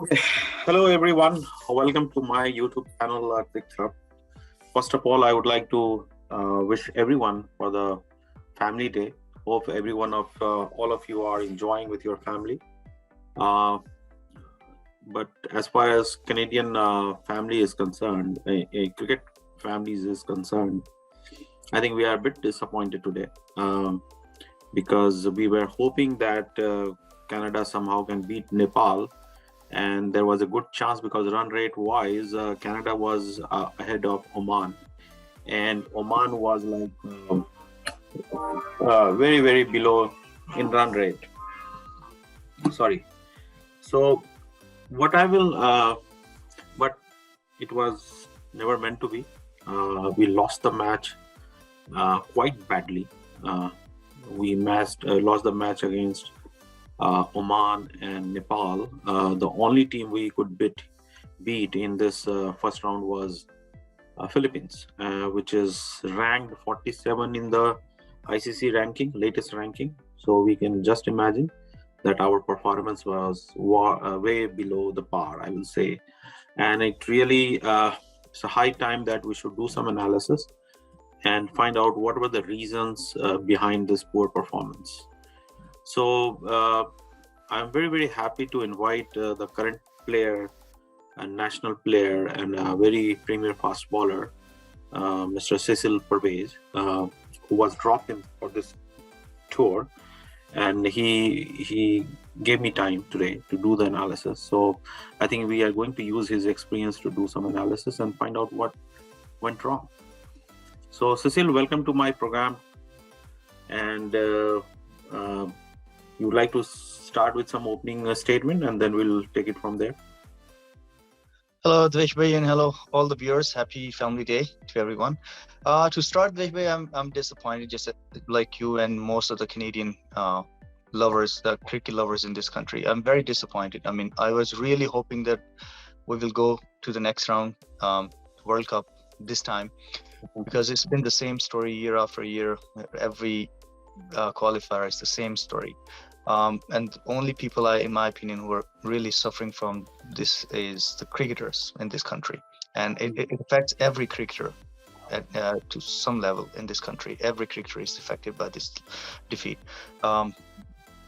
Hello, everyone. Welcome to my YouTube channel, Quick Thrust. First of all, I would like to wish everyone for the Family Day. Hope every one of all of you are enjoying with your family. Uh, but as far as Canadian family is concerned, a cricket families is concerned, I think we are a bit disappointed today because we were hoping that Canada somehow can beat Nepal, and there was a good chance because run rate wise Canada was ahead of Oman, and Oman was like very below in run rate. Sorry. So what I will but it was never meant to be. We lost the match quite badly. We lost the match against Oman and Nepal. The only team we could beat in this first round was Philippines, which is ranked 47 in the ICC ranking, latest ranking. So we can just imagine that our performance was way below the par, I will say. And it really it's a high time that we should do some analysis and find out what were the reasons behind this poor performance. So I'm very happy to invite the current player and national player and a very premier fast bowler, Mr. Cecil Pervez, who was dropped in for this tour, and he gave me time today to do the analysis. So I think we are going to use his experience to do some analysis and find out what went wrong. So Cecil, welcome to my program, and you would like to start with some opening statement, and then we'll take it from there. Hello, Dvesh Bhai, and hello, all the viewers. Happy Family Day to everyone. To start, Dvesh Bhai, I'm disappointed, just like you and most of the Canadian lovers, the cricket lovers in this country. I'm very disappointed. I mean, I was really hoping that we will go to the next round, World Cup this time, because it's been the same story year after year. Every qualifier is the same story. And the only people, in my opinion, who are really suffering from this is the cricketers in this country. And it affects every cricketer to some level in this country. Every cricketer is affected by this defeat.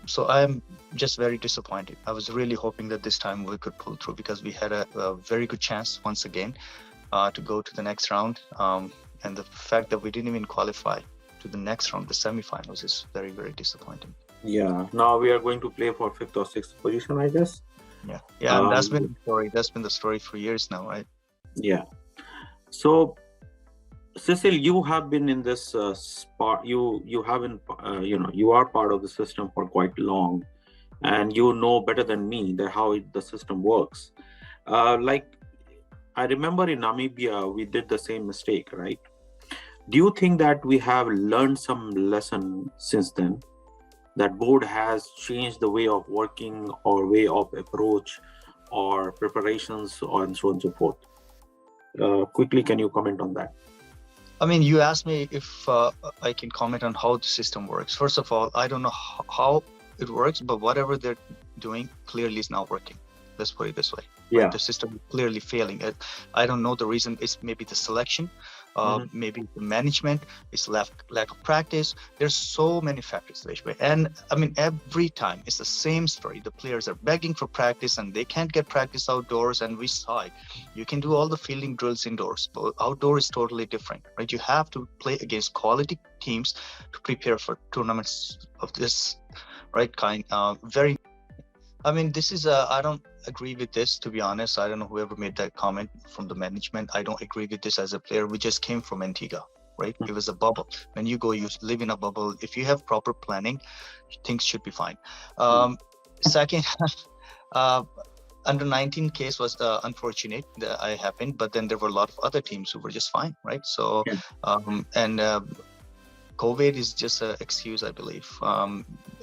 So I am just very disappointed. I was really hoping that this time we could pull through, because we had a very good chance once again to go to the next round. And the fact that we didn't even qualify to the next round, the semifinals, is very disappointing. Yeah, now we are going to play for 5th or 6th position, I guess. Yeah, and that's been the story. That's been the story for years now, right? Yeah. So, Cecil, you have been in this spot. You haven't, you are part of the system for quite long, and you know better than me that how the system works. Like, I remember in Namibia, we did the same mistake, right? Do you think that we have learned some lesson since then? That board has changed the way of working or way of approach or preparations and so on and so forth. Quickly, can you comment on that? I mean, you asked me if I can comment on how the system works. First of all, I don't know how it works, but whatever they're doing clearly is not working. Let's put it this way. Yeah. Right? The system is clearly failing. I don't know the reason. It's maybe the selection, maybe the management, it's lack of practice. There's so many factors, and I mean, every time it's the same story. The players are begging for practice and they can't get practice outdoors, and we saw it. You can do all the fielding drills indoors, but outdoor is totally different, right? You have to play against quality teams to prepare for tournaments of this kind. I mean, this is I don't agree with this, to be honest. I don't know whoever made that comment from the management. I don't agree with this as a player. We just came from Antigua, right? It was a bubble. When you go, you live in a bubble. If you have proper planning, things should be fine. Second, under 19 case was unfortunate that I happened, but then there were a lot of other teams who were just fine, right? So, COVID is just an excuse, I believe.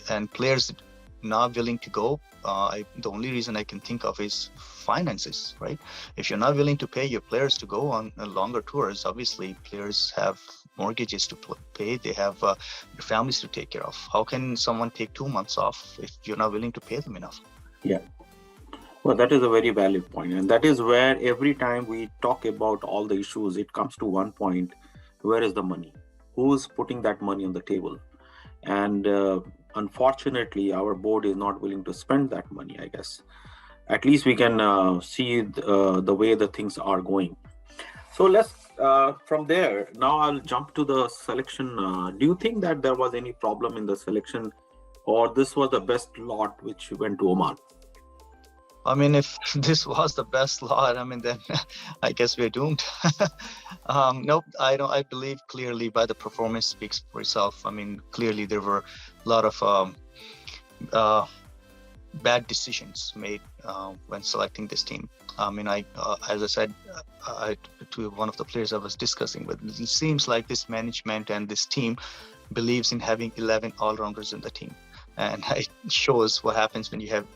And players not willing to go, the only reason I can think of is finances, right? If you're not willing to pay your players to go on longer tours, obviously players have mortgages to pay, they have your families to take care of. How can someone take 2 months off if you're not willing to pay them enough? Yeah. Well, that is a very valid point, and that is where every time we talk about all the issues, it comes to one point: where is the money? Who's putting that money on the table? And unfortunately, our board is not willing to spend that money. I guess at least we can see the way the things are going. So let's from there now. I'll jump to the selection. Do you think that there was any problem in the selection, or this was the best lot which went to Oman? I mean, if this was the best lot, I mean, then I guess we're doomed. Nope, I don't. I believe clearly by the performance speaks for itself. I mean, clearly there were a lot of bad decisions made when selecting this team. I mean, as I said to one of the players I was discussing with, it seems like this management and this team believes in having 11 all-rounders in the team, and it shows what happens when you have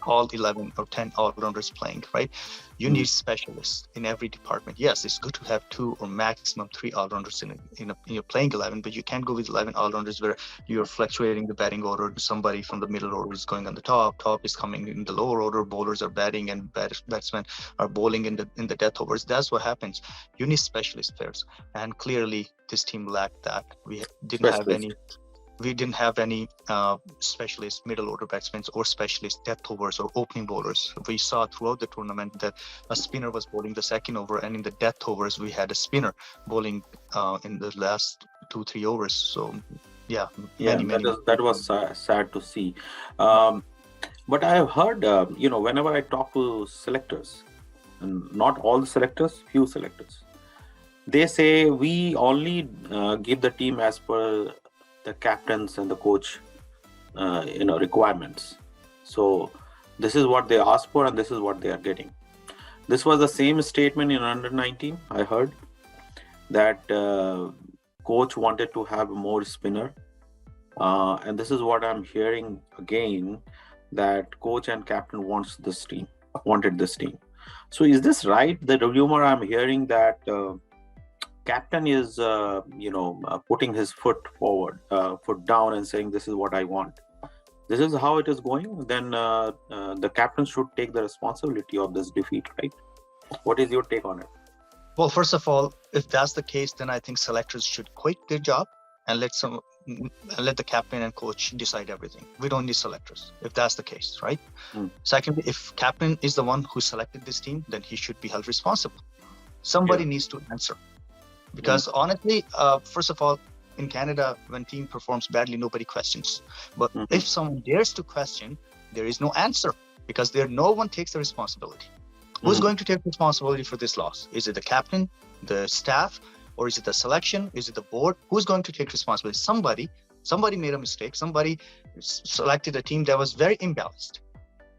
all 11 or 10 all-rounders playing, right? You need specialists in every department. Yes, it's good to have 2 or maximum 3 all-rounders in your playing 11, but you can't go with 11 all-rounders where you're fluctuating the batting order. Somebody from the middle order is going on the top is coming in the lower order, bowlers are batting, and batsmen are bowling in the death overs. That's what happens. You need specialist players, and clearly this team lacked that. We didn't have any specialist middle order batsmen or specialist death overs or opening bowlers. We saw throughout the tournament that a spinner was bowling the second over, and in the death overs we had a spinner bowling in the last 2-3 overs. So That was sad to see. But I have heard, whenever I talk to selectors, and not all the selectors, few selectors, they say we only give the team as per the captains and the coach requirements. So this is what they ask for and this is what they are getting. This was the same statement in under 19. I heard that coach wanted to have more spinner, and this is what I'm hearing again, that coach and captain wanted this team. So is this right? The rumor I'm hearing that captain is putting his foot down and saying this is what I want. This is how it is going. Then the captain should take the responsibility of this defeat, right? What is your take on it? Well, first of all, if that's the case, then I think selectors should quit their job and let the captain and coach decide everything. We don't need selectors if that's the case, right? Secondly, if captain is the one who selected this team, then he should be held responsible. Somebody needs to answer. Because honestly, first of all, in Canada, when team performs badly, nobody questions. But if someone dares to question, there is no answer, because no one takes the responsibility. Who's going to take responsibility for this loss? Is it the captain, the staff, or is it the selection? Is it the board? Who's going to take responsibility? Somebody made a mistake. Somebody selected a team that was very imbalanced.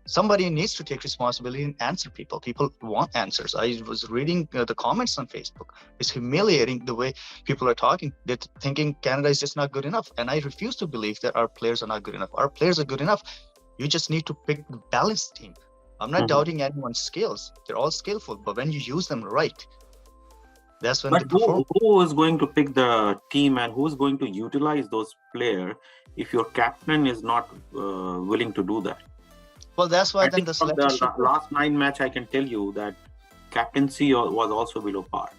Somebody needs to take responsibility and answer people. People want answers. I was reading the comments on Facebook. It's humiliating the way people are talking. They're thinking Canada is just not good enough. And I refuse to believe that our players are not good enough. Our players are good enough. You just need to pick the balanced team. I'm not doubting anyone's skills. They're all skillful. But when you use them right, that's when they perform. Who is going to pick the team and who is going to utilize those players if your captain is not willing to do that? Well, that's why then the selection. The last 9 match, I can tell you that captaincy was also below par.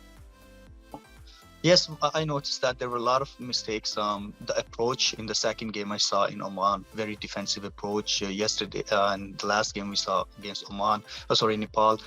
Yes, I noticed that there were a lot of mistakes. The approach in the second game I saw in Oman, very defensive approach. Yesterday and the last game we saw against Nepal.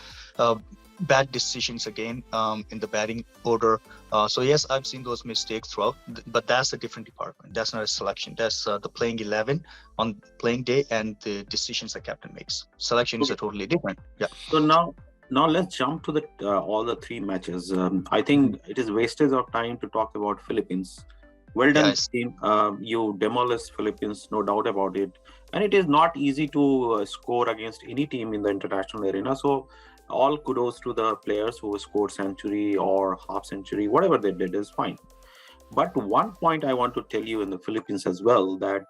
Bad decisions again in the batting order. So yes, I've seen those mistakes throughout, but that's a different department. That's not a selection. That's the playing 11 on playing day and the decisions the captain makes. Selection is a totally different. Yeah. So now let's jump to the all the 3 matches. I think it is wastage of time to talk about Philippines. Well done, team. You demolished Philippines, no doubt about it. And it is not easy to score against any team in the international arena. So all kudos to the players who scored century or half century, whatever they did is fine. But one point I want to tell you in the Philippines as well, that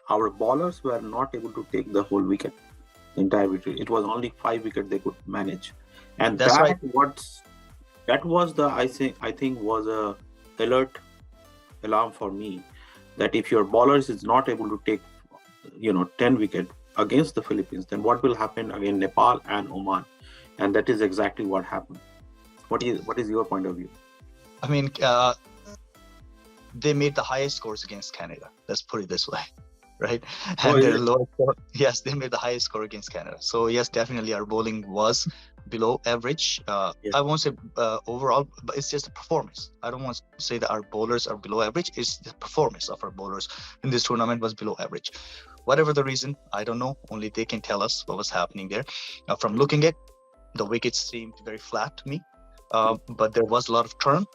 our bowlers were not able to take the whole wicket, the entire wicket. It was only 5 wickets they could manage, and that's right. That was the I think was a alarm for me, that if your bowlers is not able to take 10 wicket, against the Philippines, then what will happen against Nepal and Oman? And that is exactly what happened. What is your point of view? I mean, they made the highest scores against Canada. Let's put it this way, right? And their lowest score, yes, they made the highest score against Canada. So yes, definitely our bowling was below average. Yes. I won't say overall, but it's just the performance. I don't want to say that our bowlers are below average. It's the performance of our bowlers in this tournament was below average. Whatever the reason, I don't know. Only they can tell us what was happening there. From looking at the wickets seemed very flat to me. But there was a lot of turn.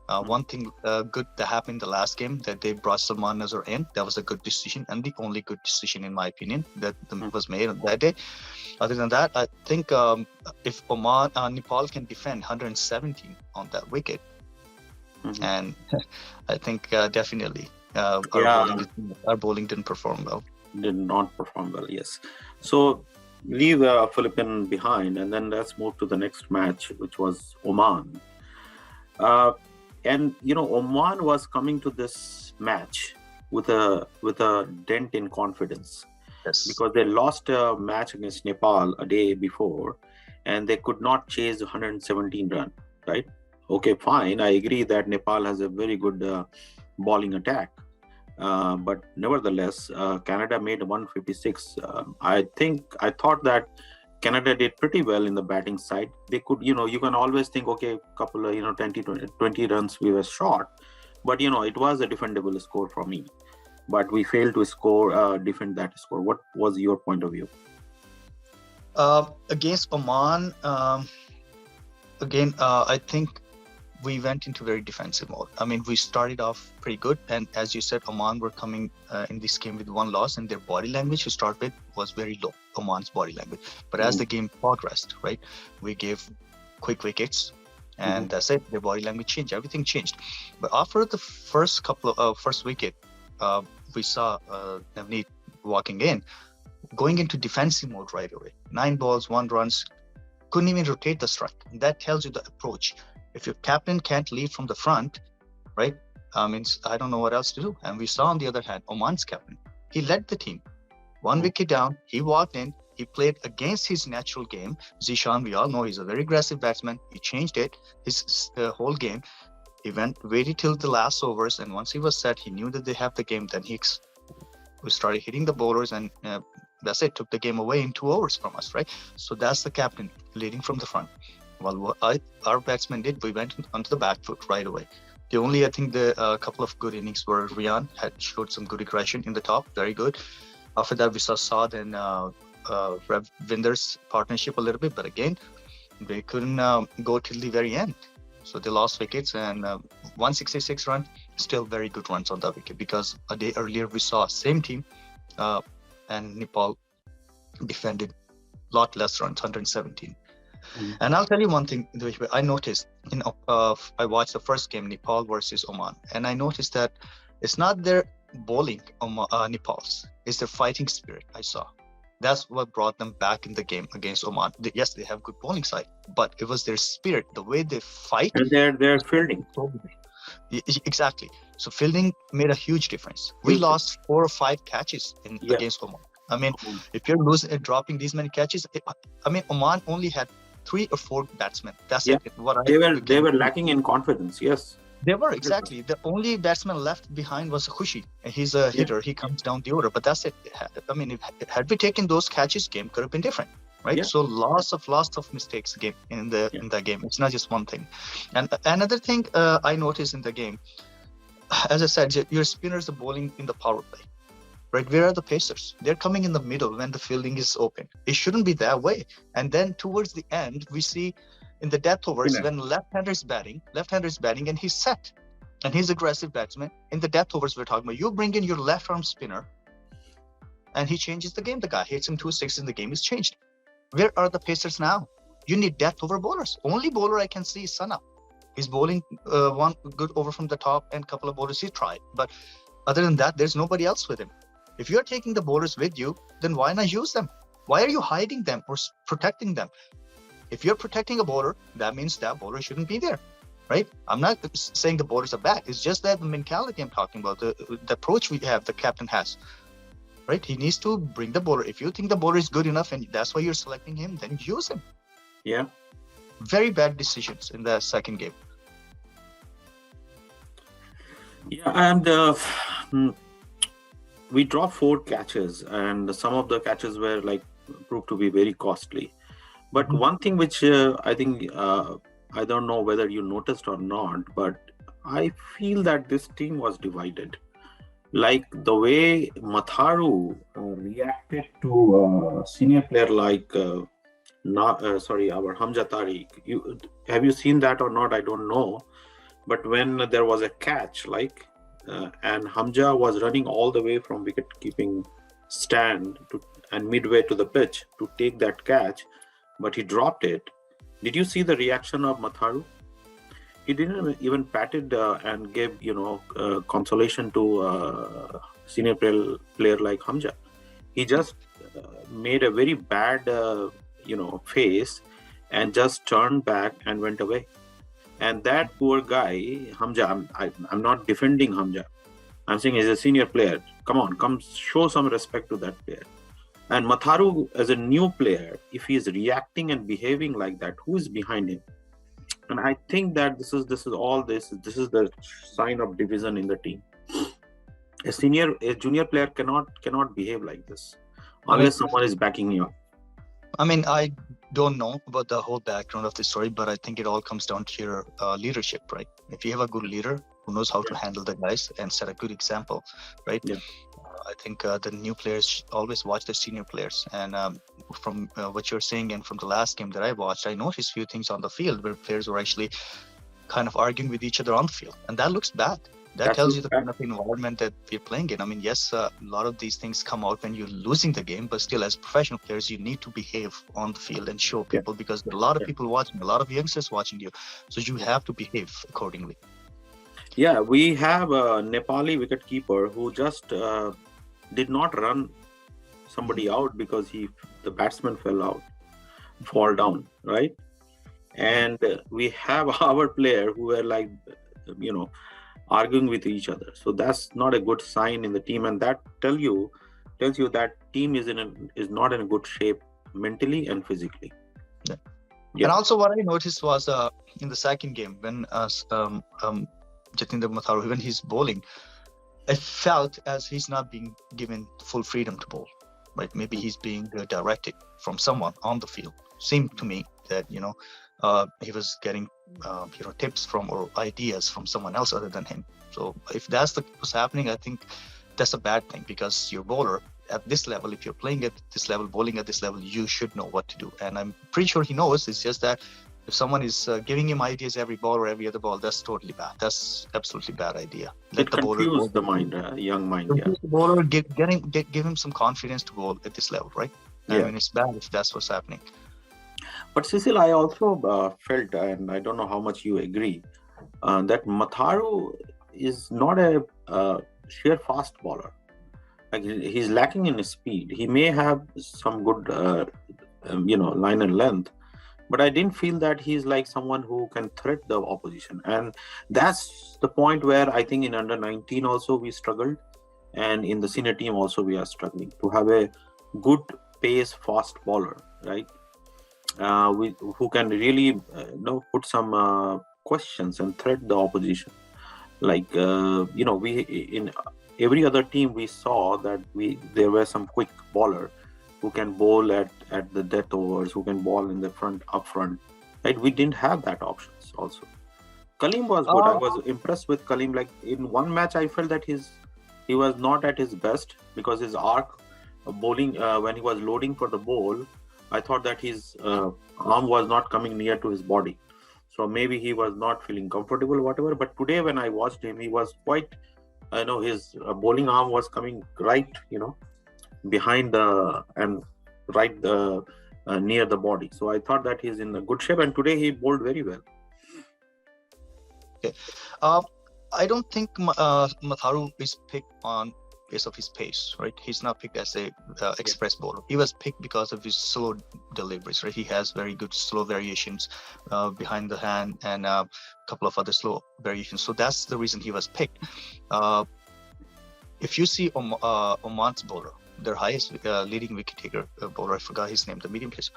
One thing good that happened the last game, that they brought Salman Nazar in. That was a good decision, and the only good decision, in my opinion, that was made on that day. Other than that, I think if Nepal can defend 117 on that wicket, and I think definitely our bowling didn't perform well. Did not perform well, yes. So leave Philippines behind, and then let's move to the next match, which was Oman. And Oman was coming to this match with a dent in confidence. Yes. Because they lost a match against Nepal a day before, and they could not chase 117 run. Right? Okay, fine. I agree that Nepal has a very good bowling attack. But nevertheless, Canada made 156. I thought that Canada did pretty well in the batting side. They could, you can always think, okay, couple of, 20 runs we were short. But, it was a defendable score for me. But we failed to defend that score. What was your point of view? Against Oman, again, I think we went into very defensive mode. I mean, we started off pretty good, and as you said, Oman were coming in this game with one loss, and their body language to start with was very low, Oman's body language. But as the game progressed, right, we gave quick wickets, and that's it. Their body language changed. Everything changed. But after the first wicket, we saw Navneet walking in, going into defensive mode right away. 9 balls, 1 runs, couldn't even rotate the strike. That tells you the approach. If your captain can't lead from the front, right, means I don't know what else to do. And we saw, on the other hand, Oman's captain. He led the team. 1 wicket down, he walked in, he played against his natural game. Zishan, we all know he's a very aggressive batsman. He changed it, his whole game. He waited till the last overs, and once he was set, he knew that they have the game. Then we started hitting the bowlers, and that's it, took the game away in 2 overs from us, right? So that's the captain leading from the front. Well, what our batsmen did, we went onto the back foot right away. The only, I think, the couple of good innings were Rian had showed some good aggression in the top, very good. After that, we saw Saad and Ravinder's partnership a little bit, but again, they couldn't go till the very end. So they lost wickets, and 166 run, still very good runs on that wicket, because a day earlier we saw same team and Nepal defended a lot less runs, 117. And I'll tell you one thing, I noticed, I watched the first game, Nepal versus Oman, and I noticed that it's not their bowling, Nepal's, it's their fighting spirit I saw. That's what brought them back in the game against Oman. Yes, they have good bowling side, but it was their spirit, the way they fight. And their fielding. Exactly. So fielding made a huge difference. We lost 4 or 5 catches against Oman. I mean, if you're dropping these many catches, Oman only had 3 or 4 batsmen. That's it. They were lacking in confidence. Yes. They were, exactly. The only batsman left behind was Khushi. He's a hitter. He comes down the order, but that's it. I mean, had we taken those catches, game could have been different, right? Yeah. So lots of mistakes in that game. It's not just one thing. And another thing I noticed in the game, as I said, your spinners are bowling in the power play, right? Where are the pacers? They're coming in the middle when the fielding is open. It shouldn't be that way. And then towards the end, we see in the death overs, when left-hander is batting and he's set and he's aggressive batsman. In the death overs, we're talking about, you bring in your left arm spinner and he changes the game. The guy hits him 2 6 and the game is changed. Where are the pacers now? You need death over bowlers. Only bowler I can see is Sana. He's bowling 1 good over from the top, and a couple of bowlers he tried. But other than that, there's nobody else with him. If you're taking the bowlers with you, then why not use them? Why are you hiding them or protecting them? If you're protecting a bowler, that means that bowler shouldn't be there, right? I'm not saying the bowlers are bad. It's just that the mentality I'm talking about, the approach we have, the captain has. right? He needs to bring the bowler. If you think the bowler is good enough and that's why you're selecting him, then use him. Yeah. Very bad decisions in the second game. Yeah, and we dropped 4 catches, and some of the catches were like proved to be very costly. But one thing which I think I don't know whether you noticed or not, but I feel that this team was divided. Like the way Matharu reacted to a senior player like our Hamza Tariq. Have you seen that or not? I don't know. But when there was a catch, like and Hamza was running all the way from wicket keeping stand and midway to the pitch to take that catch, but he dropped it. Did you see the reaction of Matharu? He didn't even pat it and gave consolation to senior player like Hamza. He just made a very bad face and just turned back and went away. And that poor guy, Hamza, I'm not defending Hamza. I'm saying he's a senior player. Come show some respect to that player. And Matharu, as a new player, if he is reacting and behaving like that, who is behind him? And I think that this is the sign of division in the team. A junior player cannot behave like this unless someone is backing you up. I mean, I don't know about the whole background of the story, but I think it all comes down to your leadership, right? If you have a good leader who knows how to handle the guys and set a good example, right? Yeah. I think the new players always watch the senior players. And from what you're saying and from the last game that I watched, I noticed a few things on the field where players were actually kind of arguing with each other on the field. And that looks bad. That tells you the kind of environment that we're playing in. I mean, yes, a lot of these things come out when you're losing the game, but still as professional players, you need to behave on the field and show people because there are a lot of people watching, a lot of youngsters watching you. So you have to behave accordingly. Yeah, we have a Nepali wicketkeeper who just did not run somebody out because the batsman fall down, right? And we have our player who were like, arguing with each other. So that's not a good sign in the team, and that tells you that team is not in a good shape mentally and physically. Yeah. And also what I noticed was in the second game when Jatinder Matharu, when he's bowling, I felt as he's not being given full freedom to bowl, right? Maybe he's being directed from someone on the field. Seemed to me that he was getting tips from or ideas from someone else other than him. So if that's what's happening, I think that's a bad thing because your bowler at this level, if you're playing at this level, bowling at this level, you should know what to do. And I'm pretty sure he knows. It's just that if someone is giving him ideas every ball or every other ball, that's totally bad. That's absolutely bad idea. Let the bowler the mind, young mind. Yeah. The bowler give him some confidence to bowl at this level, right? Yeah. I mean, it's bad if that's what's happening. But Cecil, I also felt, and I don't know how much you agree, that Matharu is not a sheer fast bowler. Like he's lacking in speed. He may have some good, line and length, but I didn't feel that he's like someone who can threat the opposition. And that's the point where I think in under 19 also we struggled, and in the senior team also we are struggling to have a good pace fast bowler, right? Who can really put some questions and threat the opposition. Like we in every other team we saw that there were some quick bowler who can bowl at the death overs, who can bowl in the up front. Right? We didn't have that options also. Kaleem was good. I was impressed with Kaleem. Like in one match, I felt that he was not at his best because his arc bowling when he was loading for the ball, I thought that his arm was not coming near to his body. So maybe he was not feeling comfortable or whatever. But today when I watched him, he was quite, his bowling arm was coming right, behind and right near the body. So I thought that he's in a good shape. And today he bowled very well. Okay. I don't think Matharu is picked on base of his pace, right? He's not picked as a express bowler. He was picked because of his slow deliveries, right? He has very good slow variations behind the hand and a couple of other slow variations. So that's the reason he was picked. If you see Oman's bowler, their highest leading wicket taker bowler. I forgot his name, the medium pacer.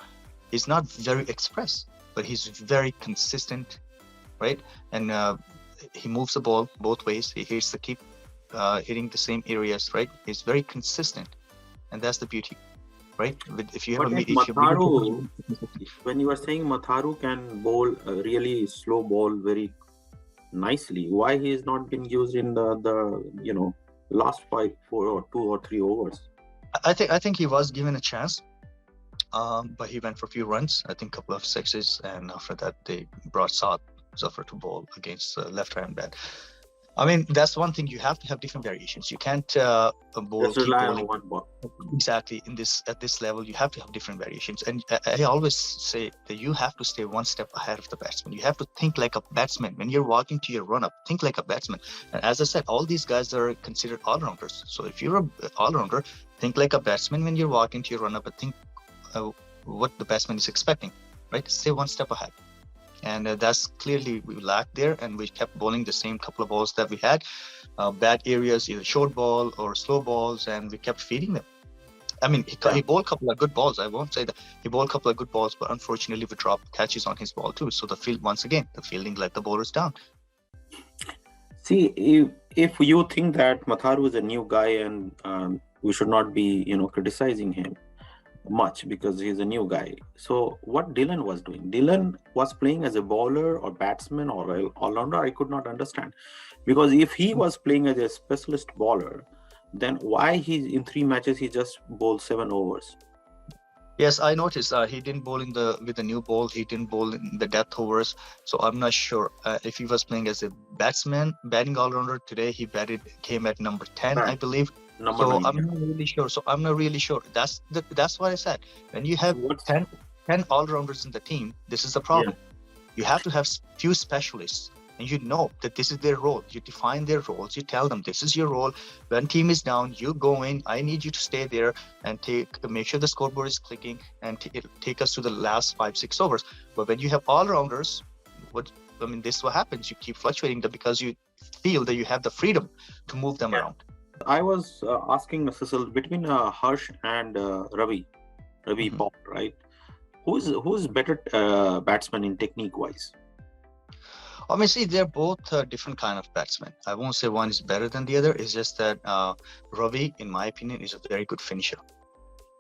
He's not very express, but he's very consistent, right? And he moves the ball both ways. He hits the keep hitting the same areas, right? He's very consistent, and that's the beauty, right? If you have But Matharu, when you were saying Matharu can bowl a really slow ball very nicely, why he is not being used in the last 5, 4, or 2 or 3 overs? I think he was given a chance, but he went for a few runs. I think a couple of sixes, and after that they brought Zafar to bowl against left-hand bat. I mean, that's one thing. You have to have different variations. You can't bowl. Just rely on one ball. Exactly. At this level, you have to have different variations. And I always say that you have to stay one step ahead of the batsman. You have to think like a batsman. When you're walking to your run-up, think like a batsman. And as I said, all these guys are considered all-rounders. So if you're an all-rounder, think like a batsman when you're walking to your run-up, and think what the batsman is expecting, right? Stay one step ahead. And that's clearly we lacked there, and we kept bowling the same couple of balls that we had, bad areas, either short ball or slow balls, and we kept feeding them. I mean, he bowled a couple of good balls. I won't say that he bowled a couple of good balls, but unfortunately we dropped catches on his ball too. So the fielding let the bowlers down. See, if you think that Matharu is a new guy and we should not be criticizing him much because he's a new guy. So what Dylan was doing? Dylan was playing as a bowler or batsman or all-rounder. I could not understand, because if he was playing as a specialist bowler, then why in 3 matches he just bowled 7 overs? Yes, I noticed he didn't bowl with the new ball. He didn't bowl in the death overs. So I'm not sure if he was playing as a batting all-rounder. Today he came at number 10, I believe. I'm not really sure. That's what I said. When you have 10 all-rounders in the team, this is the problem. Yeah. You have to have few specialists, and you know that this is their role. You define their roles. You tell them this is your role. When team is down, you go in. I need you to stay there and make sure the scoreboard is clicking and take us to the last 5, 6 overs. But when you have all-rounders, this is what happens. You keep fluctuating them because you feel that you have the freedom to move them around. I was asking Cecil, between Harsh and Ravi Paul, right? Who's better batsman in technique wise? I mean, see, they're both different kind of batsmen. I won't say one is better than the other. It's just that Ravi, in my opinion, is a very good finisher,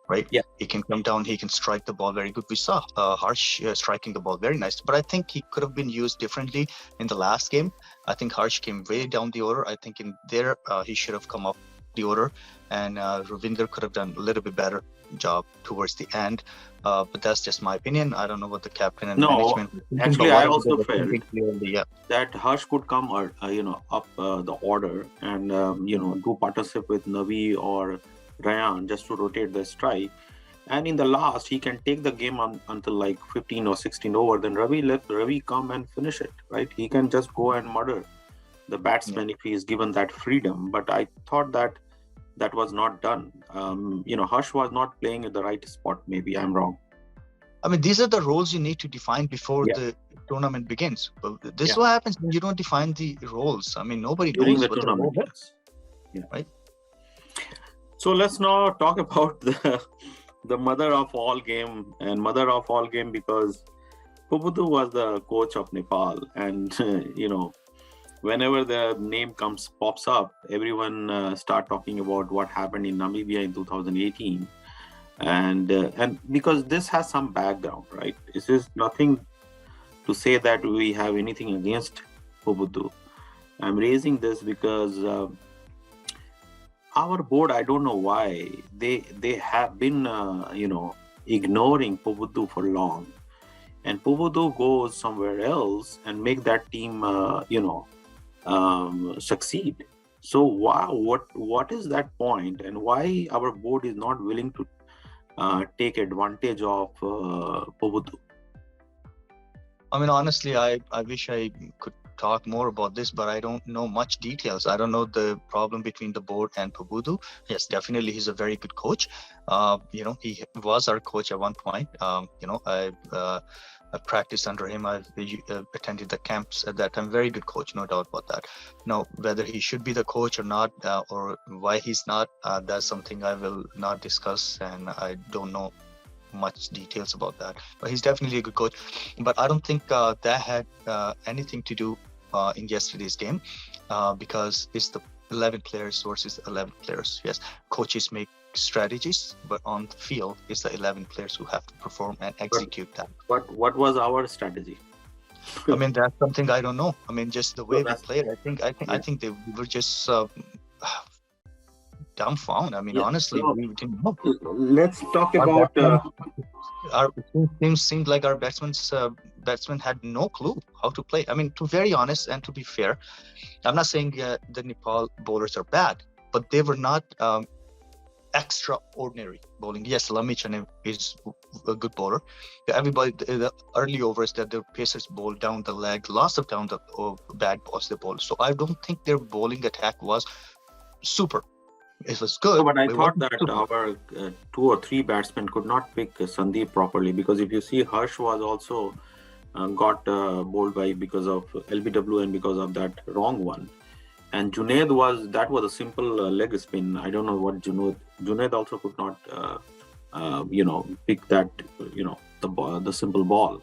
right? Yeah. He can come down, he can strike the ball very good. We saw Harsh striking the ball very nice, but I think he could have been used differently in the last game. I think Harsh came way down the order. I think in there, he should have come up the order, and Ravinder could have done a little bit better job towards the end. But that's just my opinion. I don't know what the captain and management. Actually, I also felt that Harsh could come up the order and do partnership with Navi or Rayan just to rotate the strike. And in the last, he can take the game until like 15 or 16 over. Then let Ravi come and finish it, right? He can just go and murder the batsman if he is given that freedom. But I thought that was not done. Harsh was not playing at the right spot. Maybe I'm wrong. I mean, these are the roles you need to define before the tournament begins. But this is what happens when you don't define the roles. I mean, nobody during knows the tournament. Right? So let's now talk about the mother of all game, because Pubudu was the coach of Nepal, and whenever the name pops up, everyone start talking about what happened in Namibia in 2018, and because this has some background, right? This is nothing to say that we have anything against Pubudu. I'm raising this because our board, I don't know why, they have been ignoring Pubudu for long, and Pubudu goes somewhere else and make that team succeed. So what is that point, and why our board is not willing to take advantage of Pubudu? I mean, honestly, I wish I could talk more about this, but I don't know much details. I don't know the problem between the board and Pubudu. Yes, definitely, he's a very good coach. He was our coach at one point. practiced under him. I attended the camps at that time. Very good coach, no doubt about that. Now, whether he should be the coach or not, or why he's not, that's something I will not discuss, and I don't know much details about that. But he's definitely a good coach. But I don't think that had anything to do in yesterday's game, because it's the 11 players versus 11 players. Yes, coaches make strategies, but on the field, it's the 11 players who have to perform and execute that. But what was our strategy? I mean, that's something I don't know. I mean, just the way we that's- played, I think they were just dumbfounded. I mean, honestly, so we didn't know. Let's talk Our about. Our team seemed like our batsmen had no clue how to play. I mean, to be very honest and to be fair, I'm not saying the Nepal bowlers are bad, but they were not extraordinary bowling. Yes, Lamichan is a good bowler. Everybody, the early overs that the pacers bowled down the leg, lots of down the bad balls they bowled. So I don't think their bowling attack was super. It was good. No, but I thought that our 2 or 3 batsmen could not pick Sandeep properly, because if you see, Harsh was also got bowled by because of LBW and because of that wrong one. And Junaid was a simple leg spin. I don't know what Junaid also could not, pick that, the simple ball.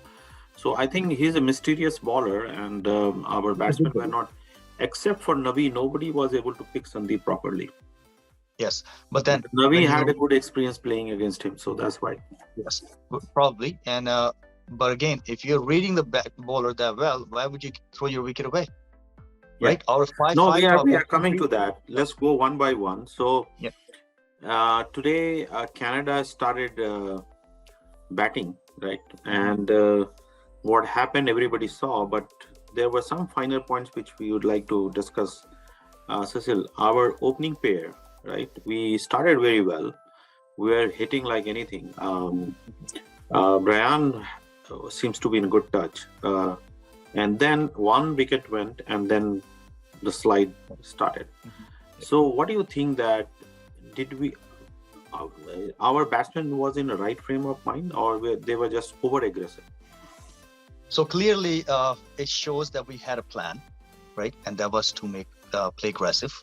So I think he's a mysterious bowler, and our batsmen were not, except for Navi, nobody was able to pick Sandeep properly. Yes, but then Navi had a good experience playing against him, so that's why. Yes, probably. And but again, if you're reading the bowler that well, why would you throw your wicket away? Yeah. Right? Our five. We are coming to that. Let's go one by one. So today Canada started batting, right? And what happened, everybody saw, but there were some final points which we would like to discuss. Cecil, our opening pair, right? We started very well. We were hitting like anything. Brian seems to be in good touch. And then one wicket went, and then the slide started. So what do you think that our batsman was in the right frame of mind, or they were just over aggressive? So clearly it shows that we had a plan, right? And that was to make play aggressive.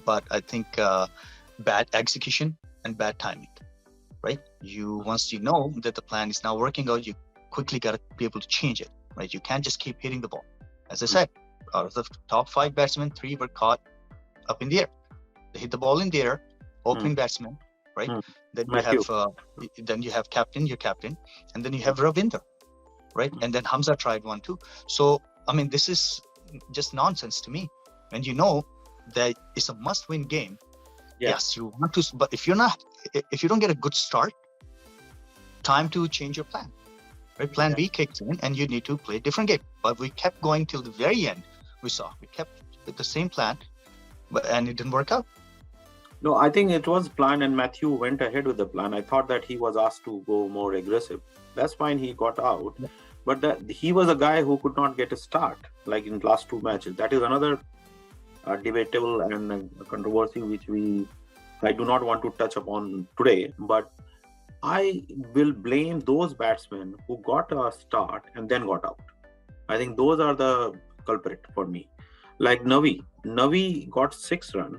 But I think bad execution and bad timing, right? Once you know that the plan is not working out, you quickly got to be able to change it, right? You can't just keep hitting the ball. As I said, out of the top 5 batsmen, 3 were caught up in the air. They hit the ball in the air, opening batsman, right? Then you have your captain, and then you have Ravinder, right? And then Hamza tried one too. So I mean, this is just nonsense to me. And you know that it's a must-win game. Yes, you want to, but if you don't get a good start, time to change your plan. Right? Plan B kicks in, and you need to play a different game. But we kept going till the very end. We kept with the same plan, and it didn't work out. No, I think it was planned, and Matthew went ahead with the plan. I thought that he was asked to go more aggressive. That's fine, he got out. But he was a guy who could not get a start, like in the last 2 matches. That is another debatable and controversy which I do not want to touch upon today. But I will blame those batsmen who got a start and then got out. I think those are the culprit for me. Like Navi got 6 runs.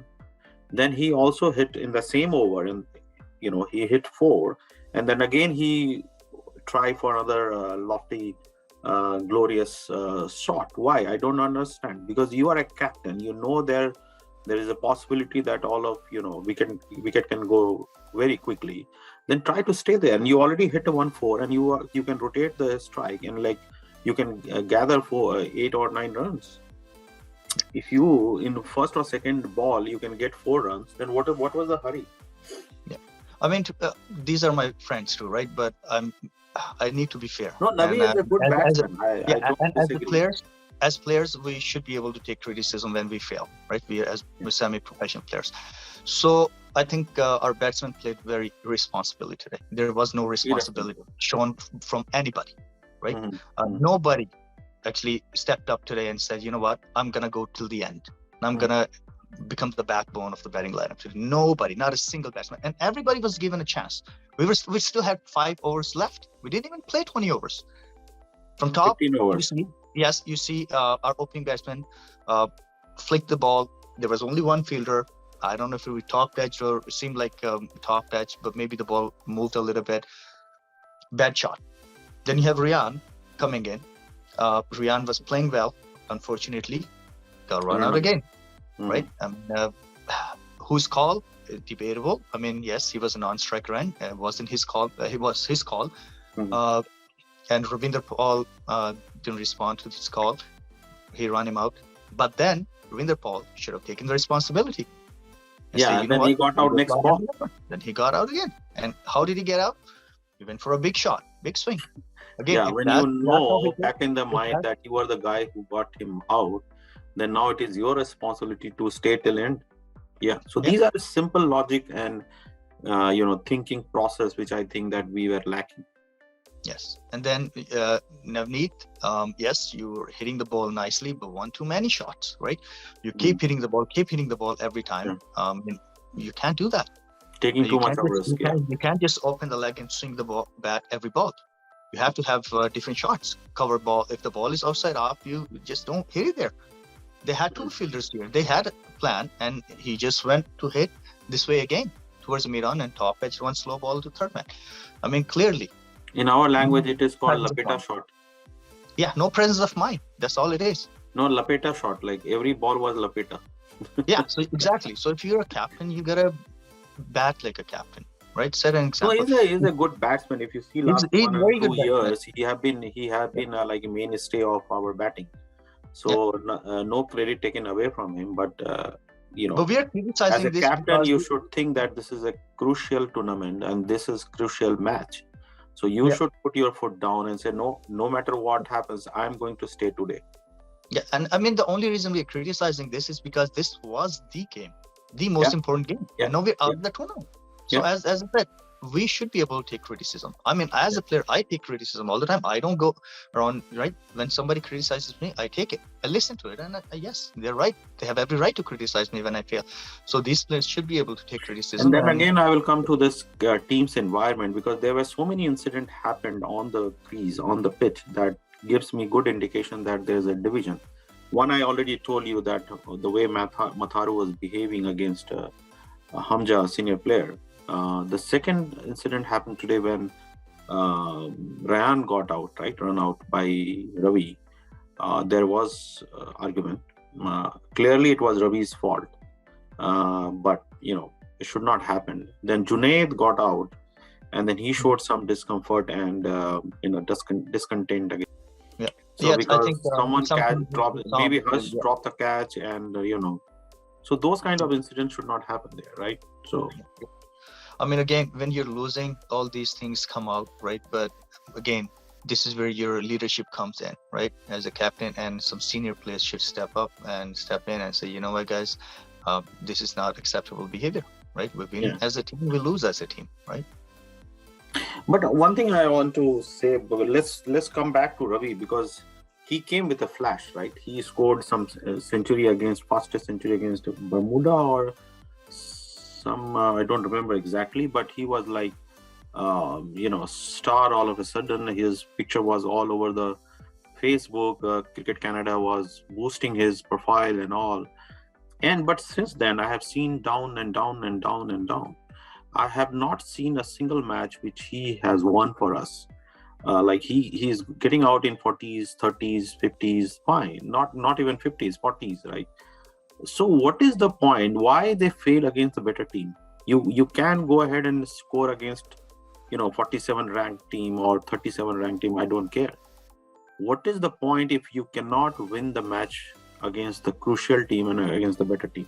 Then he also hit in the same over, and he hit 4, and then again he tried for another lofty, glorious shot. Why? I don't understand. Because you are a captain, there is a possibility that all of wicket can go very quickly. Then try to stay there, and you already hit a 1-4, and you can rotate the strike, and you can gather for 8 or 9 runs. If you in the first or second ball you can get 4 runs, then what was the hurry? Yeah, I mean these are my friends too, right? But I need to be fair. No, Navi is a good batsman. As players, we should be able to take criticism when we fail, right? We as semi-professional players. So I think our batsmen played very responsibly today. There was no responsibility shown from anybody, right? Nobody actually stepped up today and said, you know what, I'm going to go till the end. I'm going to become the backbone of the batting lineup. Nobody, not a single batsman. And everybody was given a chance. We still had 5 overs left. We didn't even play 20 overs. From top, 15 you overs. see, yes, you see our opening batsman flick the ball. There was only one fielder. I don't know if it was top edge or it seemed like top edge, but maybe the ball moved a little bit. Bad shot. Then you have Rian coming in. Rian was playing well. Unfortunately, got run out again. Right? Whose call? Debatable. I mean, yes, he was a non-strike run. It wasn't his call. It was his call. And Ravinder Paul didn't respond to his call. He ran him out. But then Ravinder Paul should have taken the responsibility. And then he got out next ball. Then he got out again. And how did he get out? He went for a big shot, big swing. Again, when you know back in the mind that you are the guy who got him out, then now it is your responsibility to stay till end. So these are simple logic and thinking process which I think that we were lacking. Yes, and then Navneet, yes, you're hitting the ball nicely, but one too many shots, right? You keep hitting the ball every time. You can't do that. Taking too much of risk. You can't just open the leg and swing the bat every ball. You have to have different shots. Cover ball. If the ball is outside off, you just don't hit it there. They had two fielders here. They had a plan, and he just went to hit this way again towards the mid-on and top edge, one slow ball to third man. I mean, clearly. In our language, it is called lapeta shot. Yeah, no presence of mind. That's all it is. No, lapeta shot. Like every ball was lapeta. So exactly. So if you're a captain, you gotta bat like a captain, right? Set an example. No, he's a good batsman. If you see last 1 or 2 years, he have been like a mainstay of our batting. So no credit taken away from him, but but we are criticizing as a captain, you should think that this is a crucial tournament and this is crucial match. So you should put your foot down and say, no matter what happens, I'm going to stay today. Yeah, and I mean, the only reason we're criticizing this is because this was the game, the most important game. And now we're out of the tournament. So as I said, we should be able to take criticism. I mean, as a player, I take criticism all the time. I don't go around, right? When somebody criticizes me, I take it. I listen to it. And yes, they're right. They have every right to criticize me when I fail. So these players should be able to take criticism. And then again, I will come to this team's environment, because there were so many incidents happened on the crease, on the pitch, that gives me good indication that there's a division. One, I already told you that the way Matharu was behaving against Hamza, senior player. The second incident happened today when Ryan got out, run out by Ravi. There was argument. Clearly, it was Ravi's fault, but it should not happen. Then Junaid got out, and then he showed some discomfort and discontent again. So because I think someone dropped, maybe Hush dropped the catch, and so those kind of incidents should not happen there, right? So. I mean, again, when you're losing, all these things come out, right? But again, this is where your leadership comes in, right? As a captain, and some senior players should step up and step in and say, you know what, guys, this is not acceptable behavior, right? We win as a team, we lose as a team, right? But one thing I want to say, let's come back to Ravi, because he came with a flash, right? He scored some century fastest century against Bermuda or I don't remember exactly, but he was like, star all of a sudden. His picture was all over the Facebook. Cricket Canada was boosting his profile and all. But since then, I have seen down and down and down and down. I have not seen a single match which he has won for us. Like he's getting out in 40s, 30s, 50s, fine. Not even 50s, 40s, right? So what is the point? Why they fail against a better team? You can go ahead and score against 47 ranked team or 37 ranked team. I don't care. What is the point if you cannot win the match against the crucial team and against the better team?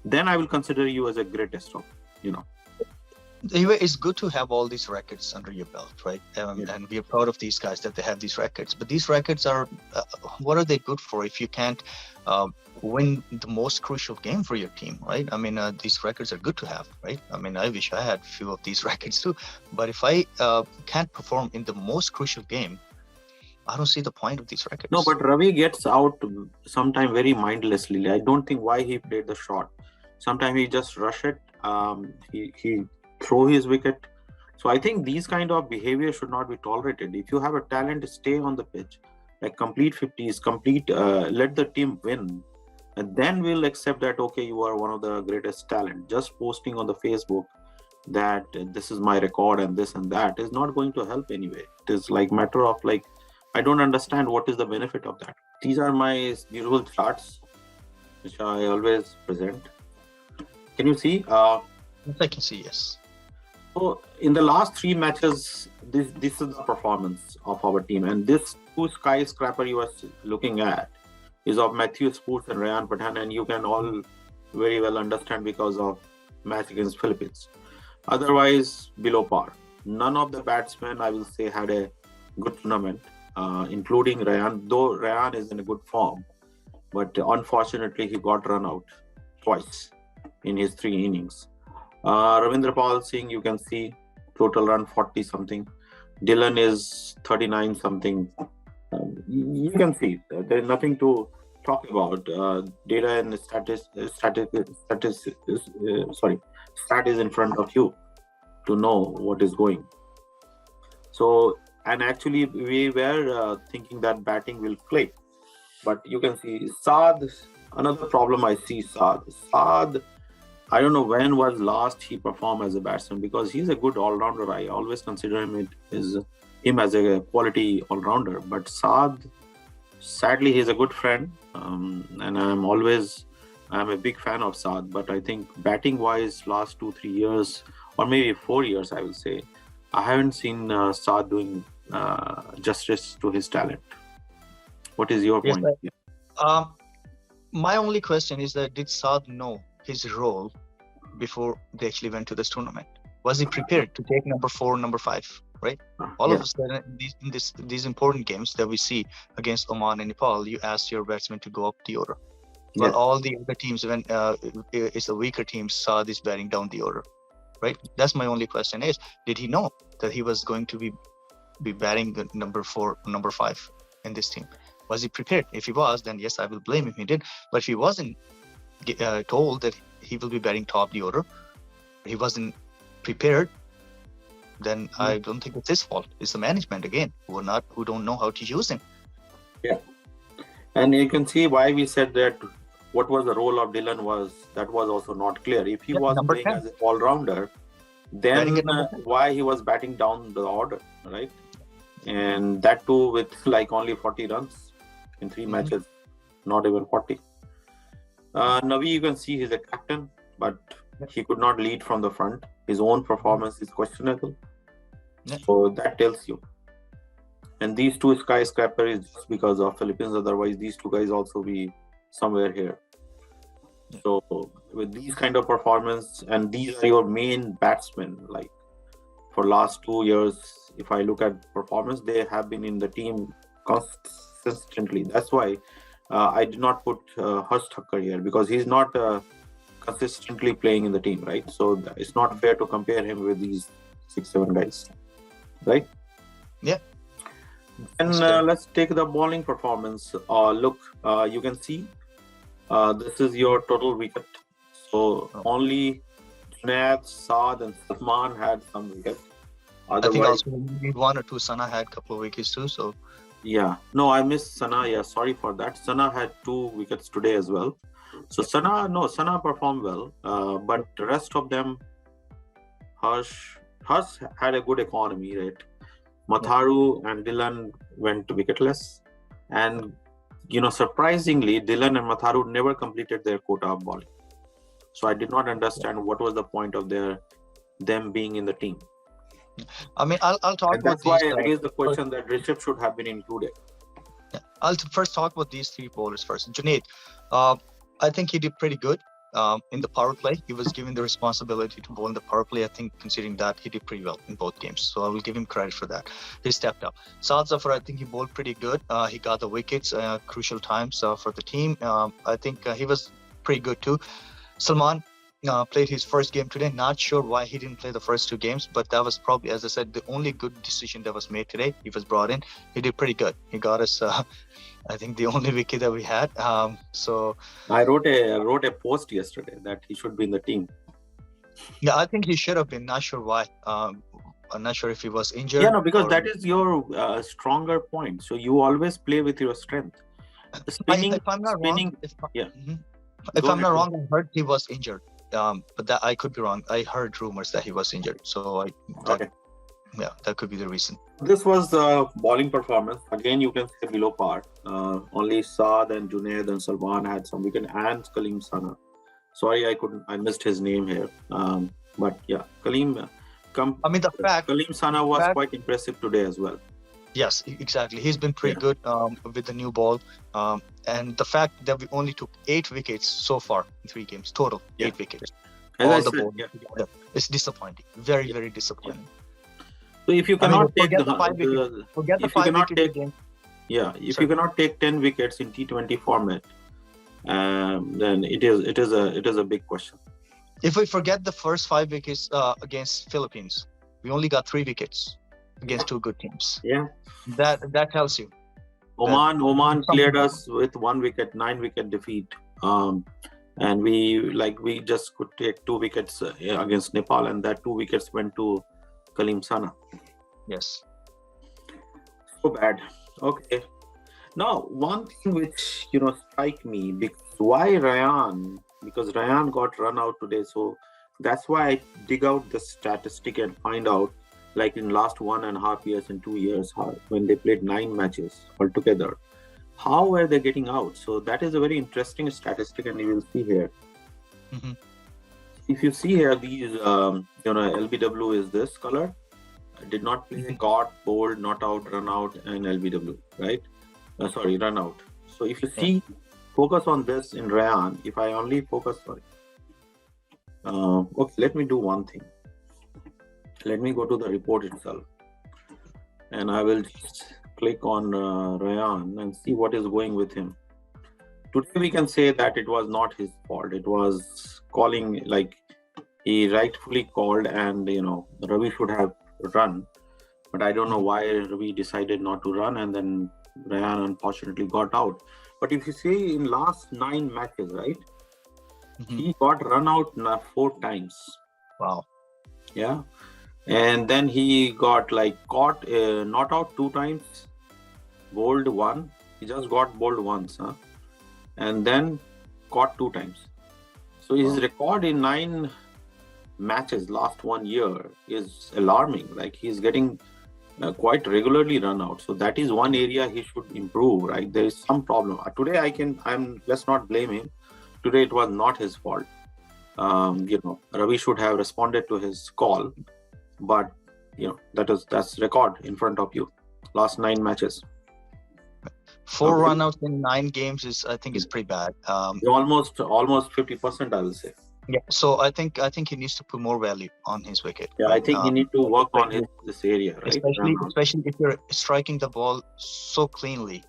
Then I will consider you as a greatest of. Anyway, it's good to have all these records under your belt, right? And we are proud of these guys that they have these records. But these records are, what are they good for if you can't win the most crucial game for your team, right? I mean, these records are good to have, right? I mean, I wish I had a few of these records too. But if I can't perform in the most crucial game, I don't see the point of these records. No, but Ravi gets out sometimes very mindlessly. I don't think why he played the shot. Sometimes he just rush it. He throw his wicket. So I think these kind of behavior should not be tolerated. If you have a talent, stay on the pitch, like complete 50s, let the team win, and then we'll accept that okay, you are one of the greatest talent. Just posting on the Facebook that this is my record and this and that is not going to help anyway. It is like matter of like, I don't understand what is the benefit of that. These are my usual charts which I always present. Can you see? I can see, yes. So in the last 3 matches, this is the performance of our team, and this 2 skyscraper you are looking at is of Matthew Spoots and Rayan Pathan, and you can all very well understand because of match against Philippines. Otherwise, below par. None of the batsmen, I will say, had a good tournament, including Rayan, though Rayan is in a good form, but unfortunately he got run out twice in his 3 innings. Ravindra Pal Singh, you can see total run 40 something. Dylan is 39 something. You can see there's nothing to talk about. Data and stat is in front of you to know what is going. So, and actually we were thinking that batting will play, but you can see Saad. Another problem I see Saad. I don't know when was last he performed as a batsman, because he's a good all-rounder. I always consider him as a quality all-rounder. But Saad, sadly, he's a good friend, and I'm a big fan of Saad. But I think batting-wise, last 2-3 years, or maybe 4 years, I will say, I haven't seen Saad doing justice to his talent. What is your point? My only question is that did Saad know his role before they actually went to this tournament? Was he prepared to take number 4, number 5, right? All of a sudden, in these important games that we see against Oman and Nepal, you ask your batsman to go up the order. Well, all the other teams, when it's a weaker team, Saad is batting down the order, right? That's my only question is, did he know that he was going to be batting the number 4, number 5 in this team? Was he prepared? If he was, then yes, I will blame him. He did. But if he wasn't told that he will be batting top the order, he wasn't prepared, then I don't think it's his fault. It's the management again who don't know how to use him. Yeah, and you can see why we said that. What was the role of Dylan was also not clear. If he was playing 10. As an all-rounder, then why he was batting down the order, right? And that too with like only 40 runs in 3 matches, not even 40. Navi, you can see he's a captain, but he could not lead from the front. His own performance is questionable. So that tells you. And these 2 skyscrapers is just because of Philippines. Otherwise, these 2 guys also be somewhere here. So with these kind of performance, and these are your main batsmen, like for last 2 years, if I look at performance, they have been in the team consistently. That's why I did not put Harsh Thakkar here, because he's not consistently playing in the team, right? So it's not fair to compare him with these 6-7 guys, right? Yeah. And let's take the bowling performance. Look, you can see this is your total wicket. So only Junaid, Saad and Salman had some wicket. Otherwise, I think also 1 or 2 Sana had a couple of wickets too. So yeah, no, I missed Sana. Yeah, sorry for that. Sana had 2 wickets today as well. So Sana performed well, but the rest of them, Harsh had a good economy, right? Matharu and Dylan went Surprisingly, Dylan and Matharu never completed their quota of bowling. So I did not understand what was the point of them being in the team. I mean, I'll talk and about that's why I raised the question that Rishabh should have been included. Yeah. I'll first talk about these 3 bowlers first. Junaid, I think he did pretty good in the power play. He was given the responsibility to bowl in the power play. I think considering that, he did pretty well in both games. So I will give him credit for that. He stepped up. Saad Zafar, I think he bowled pretty good. He got the wickets, crucial times for the team. I think he was pretty good too. Salman played his first game today. Not sure why he didn't play the first 2 games, but that was probably, as I said, the only good decision that was made today. He was brought in. He did pretty good. He got us, I think, the only wicket that we had. So I wrote a post yesterday that he should be in the team. Yeah, I think he should have been. Not sure why. I'm not sure if he was injured. Yeah, no, because that is your stronger point. So you always play with your strength. The spinning, if I'm not wrong, yeah. If Go I'm not ahead. wrong, I heard he was injured. But that I could be wrong. I heard rumors that he was injured. So Okay. Yeah, that could be the reason. This was the bowling performance. Again, you can say below par. Only Saad and Junaid and Salman had some wicket, and Kaleem Sana. Sorry, I missed his name here. But yeah, Kaleem Sana was quite impressive today as well. Yes, exactly. He's been pretty good with the new ball. And the fact that we only took 8 wickets so far in 3 games total, 8 wickets. As I said, it's disappointing. Very, very disappointing. So if you cannot take forget the 5 wickets again. Yeah, if you cannot take 10 wickets in T20 format, then it is a big question. If we forget the first 5 wickets against Philippines, we only got 3 wickets against 2 good teams. Yeah, that tells you. Oman cleared us with 1 wicket, 9 wicket defeat, and we just could take 2 wickets against Nepal, and that 2 wickets went to Kaleem Sana. Yes. So bad. Okay. Now, one thing which strike me, why Ryan? Because Ryan got run out today, so that's why I dig out the statistic and find out, like in last 1.5 years and 2 years, when they played 9 matches altogether, how were they getting out? So that is a very interesting statistic, and you will see here. Mm-hmm. If you see here, these LBW is this color. Did not play, caught, bowled, not out, run out, and LBW, right? Run out. So if you see, focus on this in Ryan. If I only focus, okay, let me do one thing. Let me go to the report itself, and I will just click on Ryan and see what is going with him. Today we can say that it was not his fault. It was calling, like he rightfully called, and Ravi should have run, but I don't know why Ravi decided not to run, and then Ryan unfortunately got out. But if you see in last 9 matches, right, he got run out 4 times. Wow. Yeah, and then he got caught, not out 2 times, bowled 1. He just got bowled once, and then caught 2 times. So his record in 9 matches last 1 year is alarming. Like he's getting quite regularly run out. So that is one area he should improve, right? There is some problem. Today let's not blame him. Today it was not his fault. Ravi should have responded to his call, but that's record in front of you. Last 9 matches. 4 run-outs in 9 games is pretty bad. Almost 50%, I will say. Yeah, so I think he needs to put more value on his wicket. Yeah, I think he needs to work on this area, right? Especially if you're striking the ball so cleanly,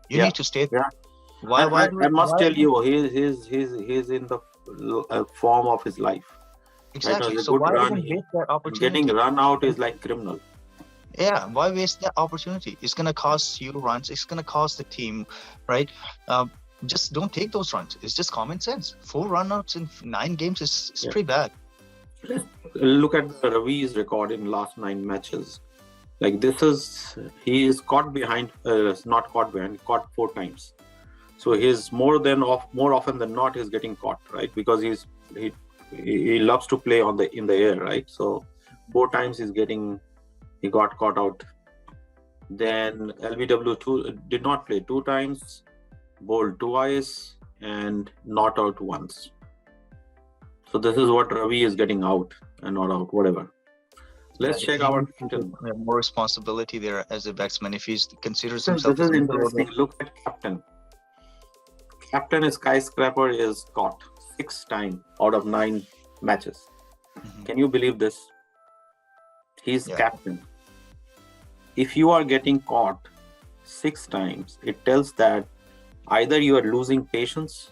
you need to stay there. Yeah. I must tell you, he's in the form of his life. Exactly. So why waste that opportunity? Getting run out is like criminal. Yeah, why waste that opportunity? It's gonna cost you runs. It's gonna cost the team, right? Just don't take those runs. It's just common sense. 4 run-outs in 9 games is pretty bad. Look at Ravi's record in last 9 matches. Like he is caught behind, not caught behind, caught 4 times. So he's more often than not he's getting caught, right? Because he loves to play in the air, right? So 4 times he got caught out. Then LBW did not play 2 times. Bowled twice and not out once. So this is what Ravi is getting out and not out, whatever. Let's check our captain. More responsibility there as a batsman if he considers himself. This is interesting. Look at captain. Captain is skyscraper is caught 6 times out of 9 matches. Can you believe this? He's captain. If you are getting caught 6 times, it tells that either you are losing patience,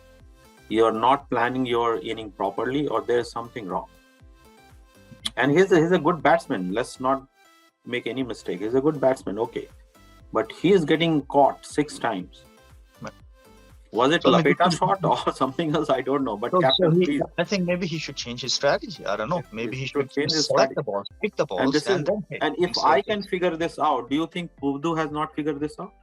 you are not planning your inning properly, or there is something wrong. And he's a good batsman. Let's not make any mistake. He's a good batsman, okay. But he is getting caught 6 times. Was it So, I mean, Lapeta shot or something else? I don't know. But captain, please. I think maybe he should change his strategy. I don't know. Maybe he should change his select strategy. the balls, pick the balls, And this is, then hit. and if I can figure this out, do you think Puvdu has not figured this out?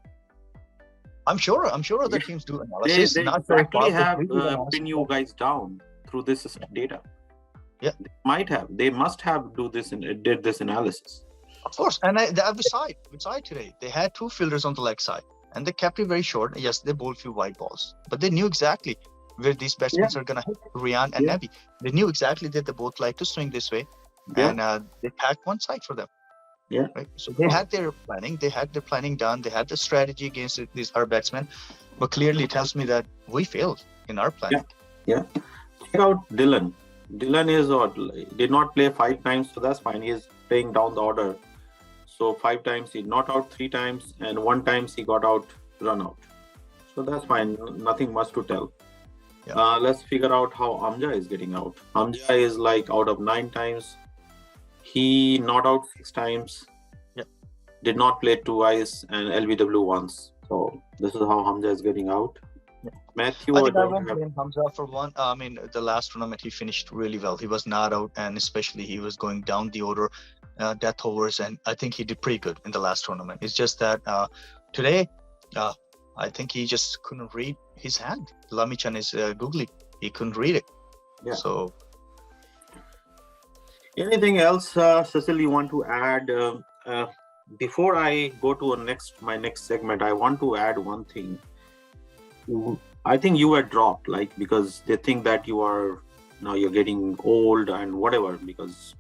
I'm sure other teams do analysis. They not exactly very have far, but pin you guys down through this data. Yeah, they must have did this analysis. Of course, and beside today, they had two fielders on the leg side, and they kept it very short. Yes, they bowled few wide balls, but they knew exactly where these batsmen are gonna hit, Rian and Nabi. They knew exactly that they both like to swing this way, and they packed one side for them. Yeah. Right. So they had their planning. They had their planning done. They had the strategy against our batsmen, but clearly it tells me that we failed in our planning. Yeah. Check out Dylan. Dylan did not play 5 times, so that's fine. He is playing down the order. So 5 times he not out, 3 times, and 1 time he got out, run out. So that's fine. Nothing much to tell. Yeah. Let's figure out how Amja is getting out. Amja is like out of 9 times. He not out 6 times. Yep. Did not play twice and LBW once. So this is how Hamza is getting out. Yeah. Matthew, I won't blame Hamza for one. I mean, the last tournament he finished really well. He was not out, and especially he was going down the order, death overs, and I think he did pretty good in the last tournament. It's just that today, I think he just couldn't read his hand. Lamichan is googly. He couldn't read it. Yeah. So. Anything else, Cecil, you want to add? Before I go to my next segment, I want to add one thing. I think you were dropped, because they think that you're getting old and whatever, because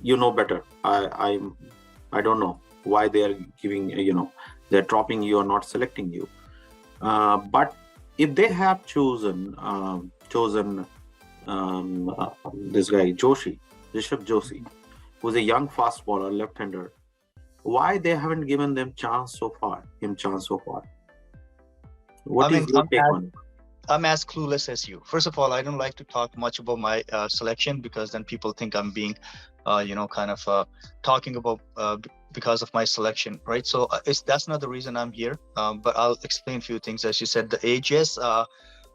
you know better. I don't know why they are giving, they're dropping you or not selecting you. But if they have chosen this guy Rishabh Joshi, who's a young fast bowler, left-hander, why they haven't given him chance so far? What is your take on it? I'm as clueless as you. First of all, I don't like to talk much about my selection, because then people think I'm being, talking about because of my selection, right? So that's not the reason I'm here. But I'll explain a few things. As you said, the age, yes,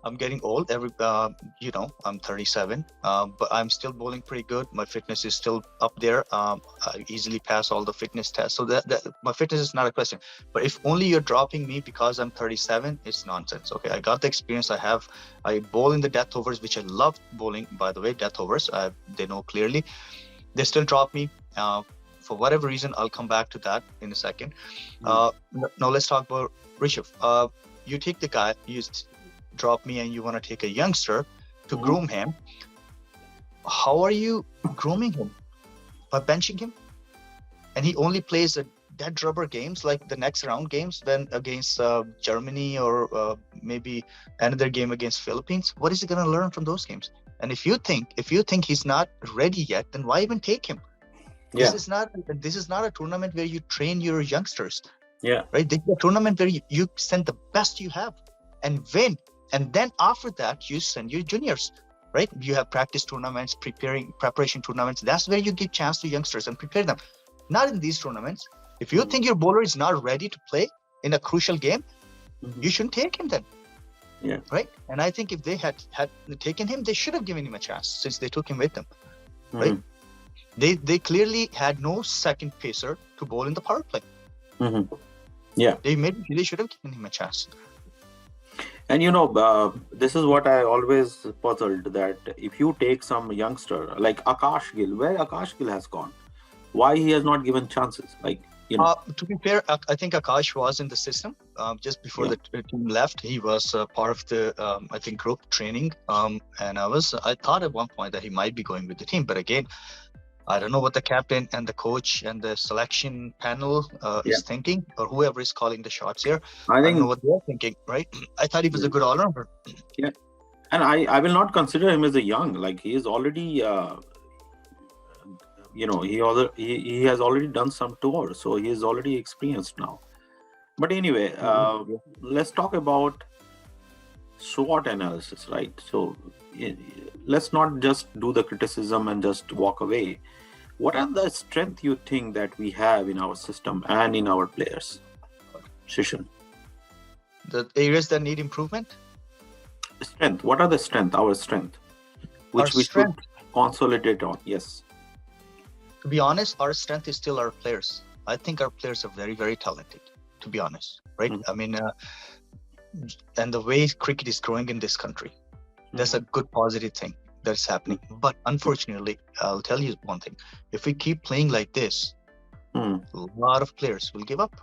I'm getting old. I'm 37, but I'm still bowling pretty good. My fitness is still up there. I easily pass all the fitness tests. So that my fitness is not a question. But if only you're dropping me because I'm 37, it's nonsense. Okay, I got the experience. I bowl in the death overs, which I love bowling, by the way, death overs. They know clearly. They still drop me. For whatever reason, I'll come back to that in a second. Now let's talk about Rishabh. You take the guy, you drop me, and you want to take a youngster to groom him. How are you grooming him? By benching him? And he only plays the dead rubber games, like the next round games, then against Germany or maybe another game against Philippines. What is he going to learn from those games? And if you think he's not ready yet, then why even take him? Yeah. This is not a tournament where you train your youngsters. Yeah. Right? This is a tournament where you send the best you have and win. And then after that, you send your juniors, right? You have practice tournaments, preparation tournaments. That's where you give chance to youngsters and prepare them. Not in these tournaments. If you think your bowler is not ready to play in a crucial game, you shouldn't take him then. Yeah. Right? And I think if they had taken him, they should have given him a chance, since they took him with them. Right? They clearly had no second pacer to bowl in the power play. Yeah. They should have given him a chance. And this is what I always puzzled, that if you take some youngster like Akash Gill, where Akash Gill has gone, why he has not given chances? To be fair, I think Akash was in the system just before the team left. He was part of the group training, and I thought at one point that he might be going with the team, but again, I don't know what the captain and the coach and the selection panel is thinking, or whoever is calling the shots here. I don't know what they're thinking, right? I thought he was a good all-rounder. Yeah, and I will not consider him as a young. He is already, he has already done some tours, so he is already experienced now. But anyway, let's talk about SWOT analysis, right? So let's not just do the criticism and just walk away. What are the strengths you think that we have in our system and in our players? Shishan. The areas that need improvement? Strength. What are the strength? Our strength, Our which we should strength, consolidate on. Yes. to be honest, our strength is still our players. I think our players are very, very talented, to be honest, right? Mhm. I mean, and the way cricket is growing in this country, that's a good positive thing that's happening. But unfortunately, I'll tell you one thing. If we keep playing like this, a lot of players will give up.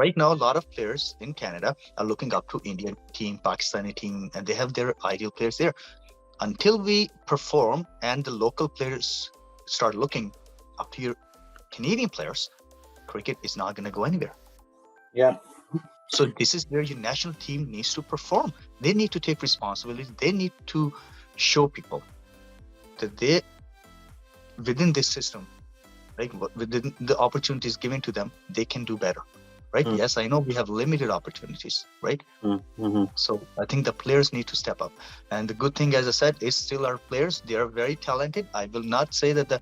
Right now, a lot of players in Canada are looking up to Indian team, Pakistani team, and they have their ideal players there. Until we perform and the local players start looking up to your Canadian players, cricket is not going to go anywhere. Yeah. So this is where your national team needs to perform. They need to take responsibility. They need to show people that they, within this system, right, within the opportunities given to them, they can do better, right? Yes, I know we have limited opportunities, right? So I think the players need to step up. And the good thing, as I said, is still our players. They are very talented. I will not say that the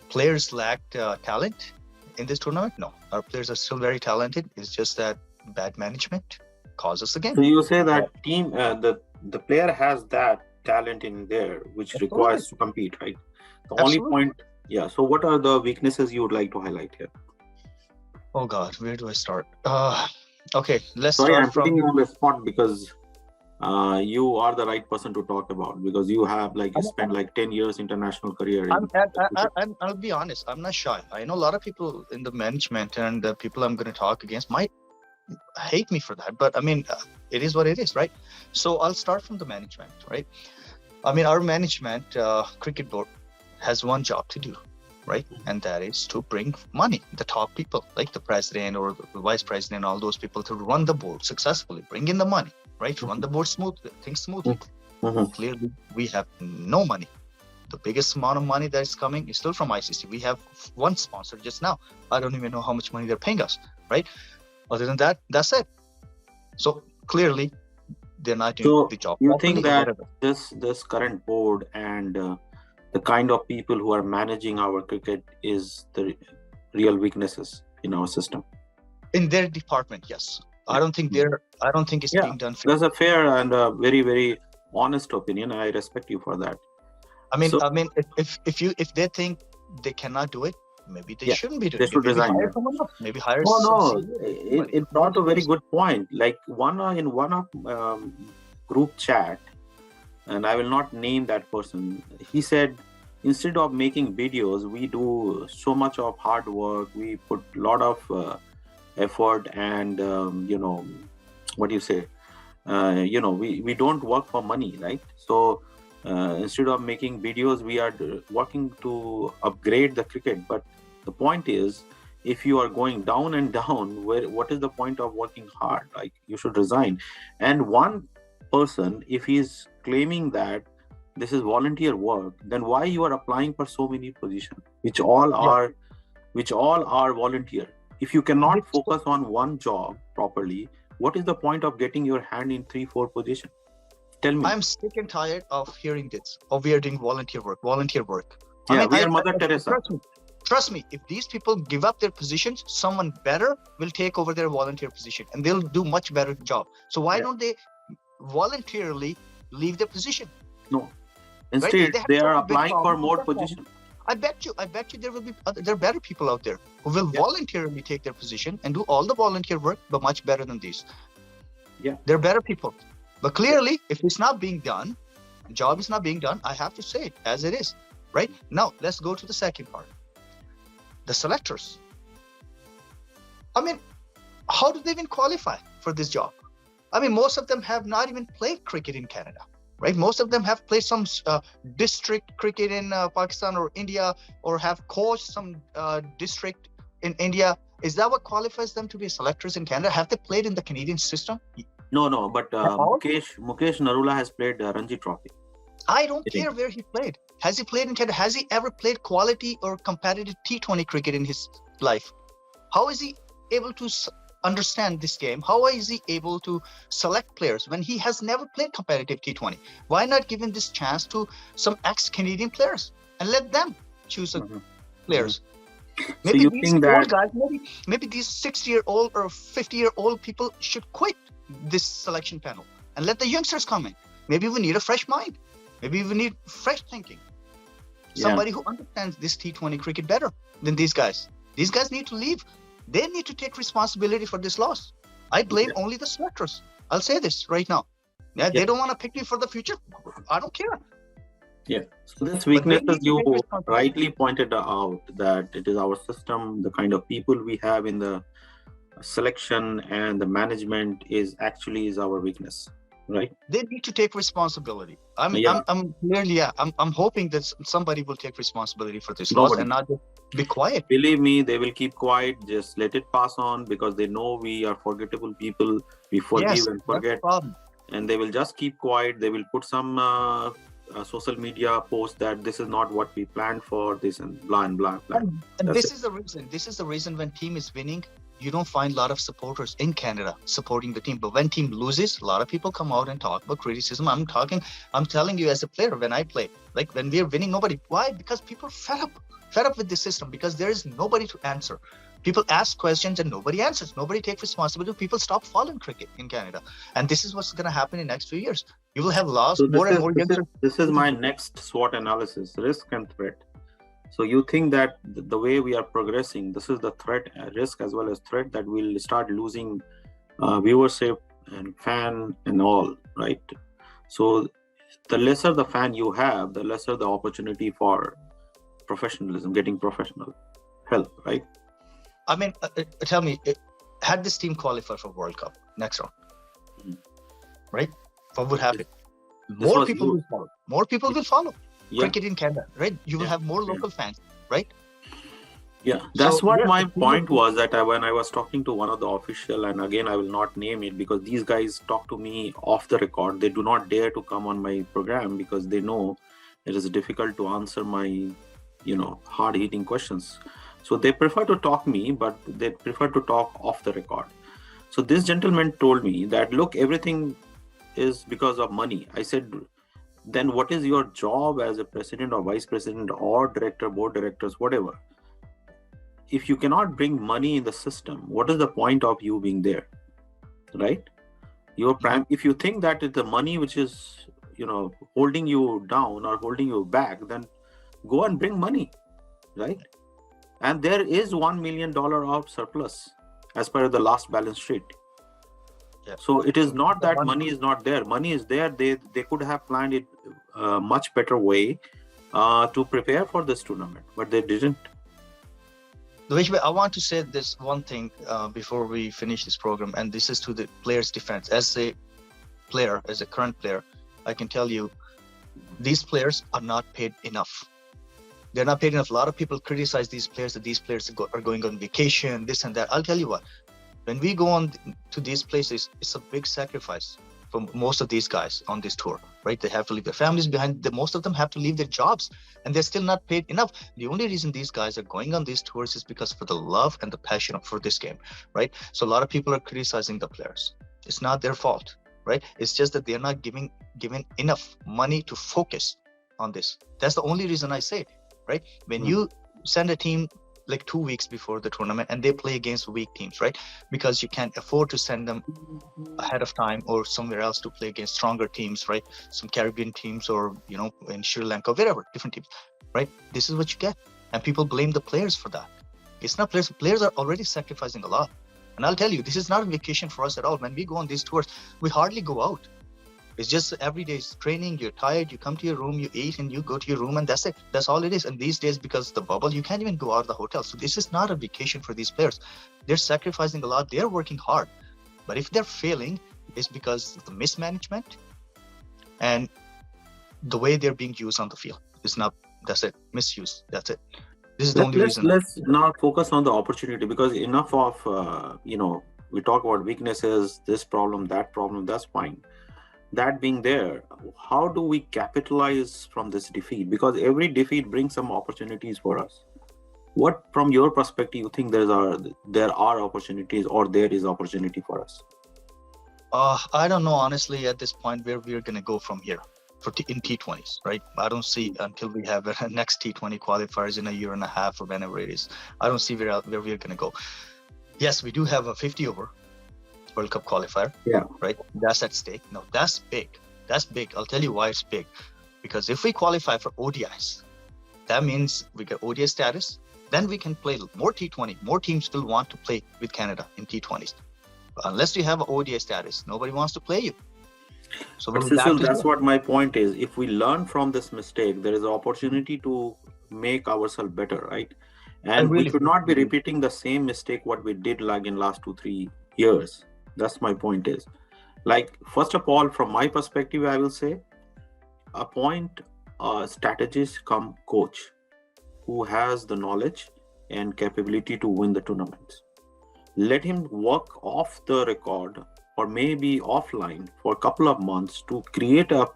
players lacked talent in this tournament. No, our players are still very talented. It's just that bad management causes the game. So you say that team, the player has that talent in there, which requires to compete, right? The only point, yeah. So what are the weaknesses you would like to highlight here? Oh God, where do I start? Okay, let's Sorry, start I'm putting you on the spot because you are the right person to talk about, because you have spent like 10 years international career. I'll be honest, I'm not shy. I know a lot of people in the management and the people I'm going to talk against might hate me for that, but I mean, it is what it is, right? So I'll start from the management, right? I mean, our management, cricket board, has one job to do, right? And that is to bring money, the top people like the president or the vice president, all those people to run the board successfully, bring in the money, right? Run the board smoothly, things smoothly. Clearly, we have no money. The biggest amount of money that is coming is still from ICC. We have one sponsor just now. I don't even know how much money they're paying us, right? Other than that, that's it. So clearly, they're not doing the job. You think that this current board and the kind of people who are managing our cricket is the real weaknesses in our system? In their department, yes. I don't think it's being done fair. That's a fair and a very, very honest opinion. I respect you for that. I mean, if they think they cannot do it, maybe they shouldn't be doing it. They should resign. Hire someone else. Maybe hire. It brought a very good point. Like in one of group chat, and I will not name that person. He said, instead of making videos, we do so much of hard work. We put a lot of effort, and what do you say? We don't work for money, right? So instead of making videos, we are working to upgrade the cricket. But the point is, if you are going down and down, what is the point of working hard? Like, you should resign. And one person, if he's claiming that this is volunteer work, then why you are applying for so many positions, which all are volunteer? If you cannot focus on one job properly, what is the point of getting your hand in 3-4 positions? Tell me. I'm sick and tired of hearing this. We are doing volunteer work. Yeah, we are Mother Teresa. Trust me, if these people give up their positions, someone better will take over their volunteer position and they'll do much better job. So why don't they voluntarily leave their position? No. Instead, they are applying for more positions. I bet you there are better people out there who will voluntarily take their position and do all the volunteer work, but much better than these. Yeah. They're better people. But clearly, if it's not being done, the job is not being done, I have to say it as it is, right? Now, let's go to the second part. The selectors. I mean, how do they even qualify for this job? I mean, most of them have not even played cricket in Canada, right? Most of them have played some district cricket in Pakistan or India, or have coached some district in India. Is that what qualifies them to be selectors in Canada? Have they played in the Canadian system? No, but Mukesh Narula has played Ranji Trophy. I don't care where he played. Has he played in Canada? Has he ever played quality or competitive T20 cricket in his life? How is he able to understand this game? How is he able to select players when he has never played competitive T20? Why not give him this chance to some ex-Canadian players and let them choose players? Maybe so you these think that old guys, maybe these 60-year-old or 50-year-old people should quit this selection panel and let the youngsters come in. Maybe we need a fresh mind. Maybe we need fresh thinking. Somebody who understands this T20 cricket better than these guys. These guys need to leave. They need to take responsibility for this loss. I blame only the selectors. I'll say this right now. Yeah, they don't want to pick me for the future. I don't care. Yeah. So this weakness, as you rightly pointed out, that it is our system, the kind of people we have in the selection and the management is our weakness, right? They need to take responsibility. I'm hoping that somebody will take responsibility for this loss and not just be quiet. Believe me, they will keep quiet. Just let it pass on, because they know we are forgettable people. We forgive and forget, and they will just keep quiet. They will put some social media post that this is not what we planned for, this and blah and blah. And this is the reason. This is the reason when team is winning, you don't find a lot of supporters in Canada supporting the team. But when team loses, a lot of people come out and talk about criticism. I'm telling you as a player, when I play, like when we're winning, nobody. Why? Because people are fed up with the system, because there is nobody to answer. People ask questions and nobody answers. Nobody takes responsibility. People stop following cricket in Canada. And this is what's going to happen in the next few years. You will have lost more and more youngsters. This is my next SWOT analysis, risk and threat. So you think that the way we are progressing, this is the threat, risk as well as threat, that we'll start losing viewership and fan and all, right? So the lesser the fan you have, the lesser the opportunity for professionalism, getting professional help, right? I mean, tell me, had this team qualify for World Cup next round, right? What would happen? More people will follow. More people will follow cricket in Canada, right? You will have more local fans, right? Yeah, that's what my point was, that when I was talking to one of the official, and again, I will not name it because these guys talk to me off the record. They do not dare to come on my program because they know it is difficult to answer my, hard-hitting questions. So they prefer to talk me, but they prefer to talk off the record. So this gentleman told me that, look, everything is because of money. I said, then what is your job as a president or vice president or director, board directors, whatever? If you cannot bring money in the system, what is the point of you being there, right? If you think that it's the money which is, holding you down or holding you back, then go and bring money, right? And there is $1 million of surplus as per the last balance sheet. Yeah. So it is not that money is not there. Money is there. They could have planned it a much better way to prepare for this tournament, but they didn't. I want to say this one thing before we finish this program, and this is to the players' defense. As a player, as a current player, I can tell you, these players are not paid enough. They're not paid enough. A lot of people criticize these players, that these players are going on vacation, this and that. I'll tell you what, when we go on to these places, it's a big sacrifice for most of these guys on this tour, right? They have to leave their families behind. Most of them have to leave their jobs, and they're still not paid enough. The only reason these guys are going on these tours is because for the love and the passion for this game, right? So a lot of people are criticizing the players. It's not their fault, right? It's just that they're not given enough money to focus on this. That's the only reason I say it. Right? When you send a team like 2 weeks before the tournament and they play against weak teams, right? Because you can't afford to send them ahead of time or somewhere else to play against stronger teams, right? Some Caribbean teams or, in Sri Lanka, wherever, different teams, right? This is what you get. And people blame the players for that. It's not players. Players are already sacrificing a lot. And I'll tell you, this is not a vacation for us at all. When we go on these tours, we hardly go out. It's just every day's training. You're tired, you come to your room, you eat, and you go to your room, and that's it. That's all it is. And these days, because of the bubble, you can't even go out of the hotel. So this is not a vacation for these players. They're sacrificing a lot. They're working hard. But if they're failing, it's because of the mismanagement and the way they're being used on the field. It's not, that's it, misuse. That's it. This is the only reason. Let's not focus on the opportunity, because enough of, we talk about weaknesses, this problem, that's fine. That being there, how do we capitalize from this defeat? Because every defeat brings some opportunities for us. What, from your perspective, you think there are opportunities, or there is opportunity for us? I don't know, honestly, at this point, where we're going to go from here in T20s, right? I don't see, until we have a next T20 qualifiers in a year and a half or whenever it is, I don't see where we're going to go. Yes, we do have a 50 over World Cup qualifier. Yeah. Right. That's at stake. No, that's big. That's big. I'll tell you why it's big. Because if we qualify for ODIs, that means we get ODI status. Then we can play more T20. More teams will want to play with Canada in T20s. Unless you have an ODI status, nobody wants to play you. So but Cecil, that's what my point is. If we learn from this mistake, there is an opportunity to make ourselves better, right? And we should not be repeating the same mistake what we did like in last 2-3 years. That's my point is. Like, first of all, from my perspective, I will say, appoint a strategist come coach who has the knowledge and capability to win the tournaments. Let him work off the record or maybe offline for a couple of months to create a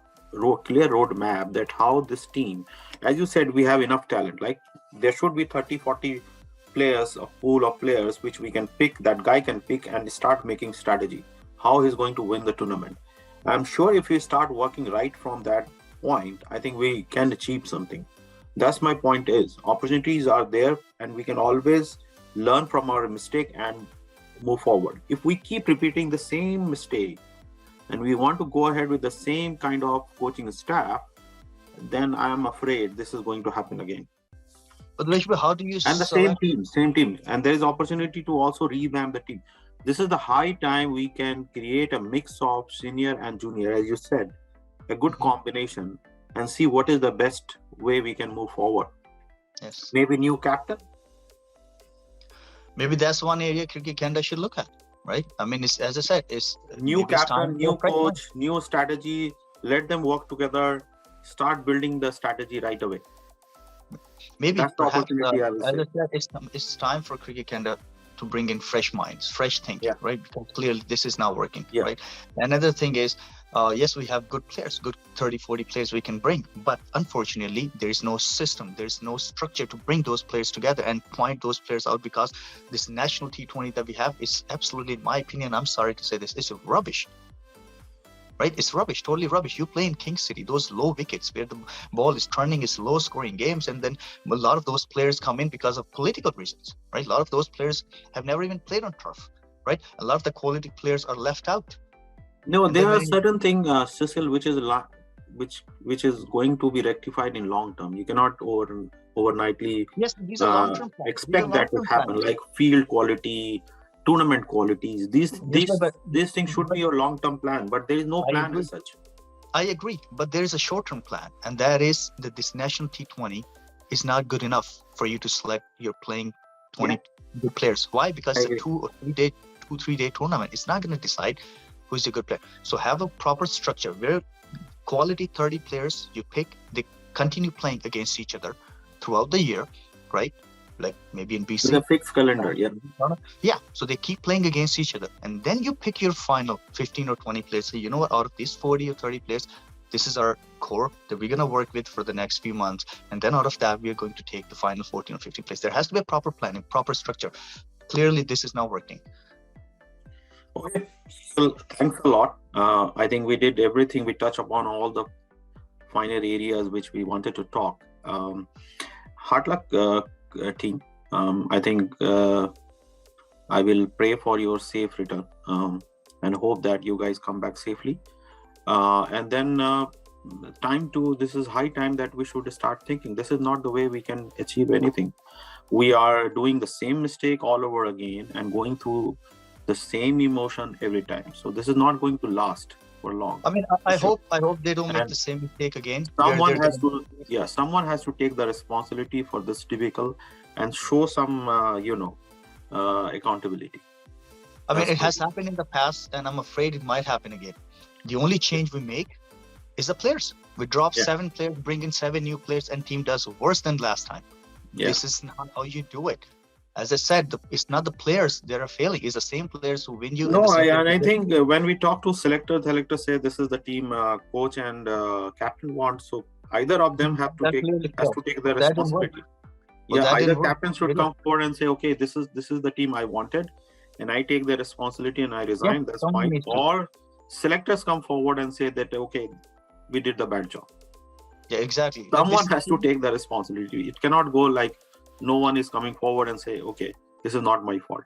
clear roadmap that how this team, as you said, we have enough talent. Like, there should be 30-40 players, a pool of players which we can pick, that guy can pick and start making strategy, how he's going to win the tournament. I'm sure if we start working right from that point, I think we can achieve something. That's my point is, opportunities are there and we can always learn from our mistake and move forward. If we keep repeating the same mistake and we want to go ahead with the same kind of coaching staff, then I am afraid this is going to happen again. But how do you and the same team, and there is opportunity to also revamp the team. This is the high time we can create a mix of senior and junior, as you said, a good combination, and see what is the best way we can move forward. Yes. Maybe new captain. Maybe that's one area Cricket Canada should look at, right? I mean, it's, as I said, it's new captain, new coach, new strategy. Let them work together. Start building the strategy right away. Maybe that's the opportunity. I will say. As I said, it's time for Cricket Canada to bring in fresh minds, fresh thinking, right? Because clearly this is not working, right? Another thing is, yes, we have good players, good 30-40 players we can bring, but unfortunately there is no system, there's no structure to bring those players together and point those players out, because this national T20 that we have is absolutely, in my opinion, I'm sorry to say this, it's rubbish. Right? It's rubbish, totally rubbish. You play in King City, those low wickets where the ball is turning, is low scoring games, and then a lot of those players come in because of political reasons, right? A lot of those players have never even played on turf, right? A lot of the quality players are left out. No, there are certain things, Cecil, which is going to be rectified in long term. You cannot overnightly these are long-term expect that to happen, like field quality, tournament qualities. These things should be your long-term plan, but there is no plan as such. I agree, but there is a short-term plan, and that is that this national T20 is not good enough for you to select your playing 20 good players. Why? Because it's a 2-3 day tournament. It's not going to decide who's a good player. So have a proper structure where quality 30 players you pick, they continue playing against each other throughout the year, right? Like maybe in BC. With a fixed calendar, so they keep playing against each other, and then you pick your final 15 or 20 players. So you know what, out of these 40 or 30 players, this is our core that we're going to work with for the next few months, and then out of that we are going to take the final 14 or 15 players. There has to be a proper planning, proper structure. Clearly this is not working. Okay, so thanks a lot. I think we did everything. We touched upon all the finer areas which we wanted to talk. Hard luck, team. I think I will pray for your safe return and hope that you guys come back safely. And then this is high time that we should start thinking. This is not the way we can achieve anything. We are doing the same mistake all over again and going through the same emotion every time. So this is not going to last for long. I mean, I hope they don't make the same mistake again. Someone has to take the responsibility for this typical and show some accountability. I mean, it has happened in the past, and I'm afraid it might happen again. The only change we make is the players. We drop 7 players, bring in 7 new players, and team does worse than last time. This is not how you do it. As I said, it's not the players that are failing. It's the same players who win you. No, I think when we talk to selectors say this is the team coach and captain wants. So either of them has to take the responsibility. Either captain should come forward and say, okay, this is the team I wanted, and I take the responsibility and I resign. That's fine. Or selectors come forward and say that, okay, we did the bad job. Yeah, exactly. Someone has to take the responsibility. It cannot go like no one is coming forward and say, okay, this is not my fault.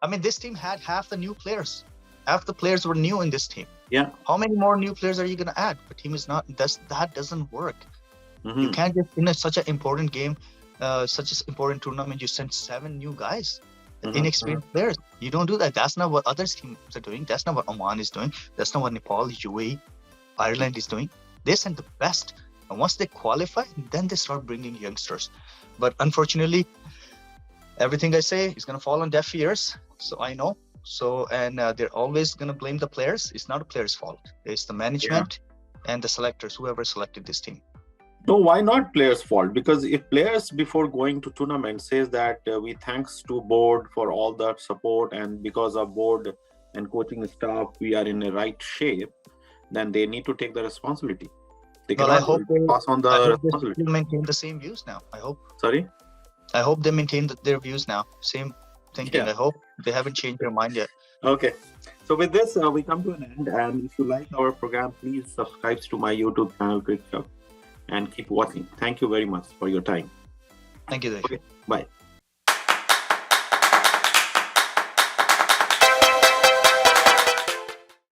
I mean, this team had half the new players. half the players were new in this team. Yeah. How many more new players are you going to add? The team is not, that doesn't work. You can't just, in such an important game, such an important tournament, you send 7 new guys, inexperienced players. You don't do that. That's not what other teams are doing. That's not what Oman is doing. That's not what Nepal, UAE, Ireland is doing. They send the best. And once they qualify, then they start bringing youngsters. But unfortunately, everything I say is going to fall on deaf ears. So I know. So, and they're always going to blame the players. It's not a player's fault. It's the management and the selectors, whoever selected this team. No, why not players' fault? Because if players before going to tournament says that we thanks to board for all that support, and because of board and coaching staff, we are in the right shape, then they need to take the responsibility. They Well, I hope they pass on the responsibility. They maintain the same views now. I hope. Sorry? I hope they maintain their views now. Same thinking. I hope they haven't changed their mind yet. Okay. So with this, we come to an end. And if you like our program, please subscribe to my YouTube channel, Cricket Club, and keep watching. Thank you very much for your time. Thank you, Dave. Okay. Bye.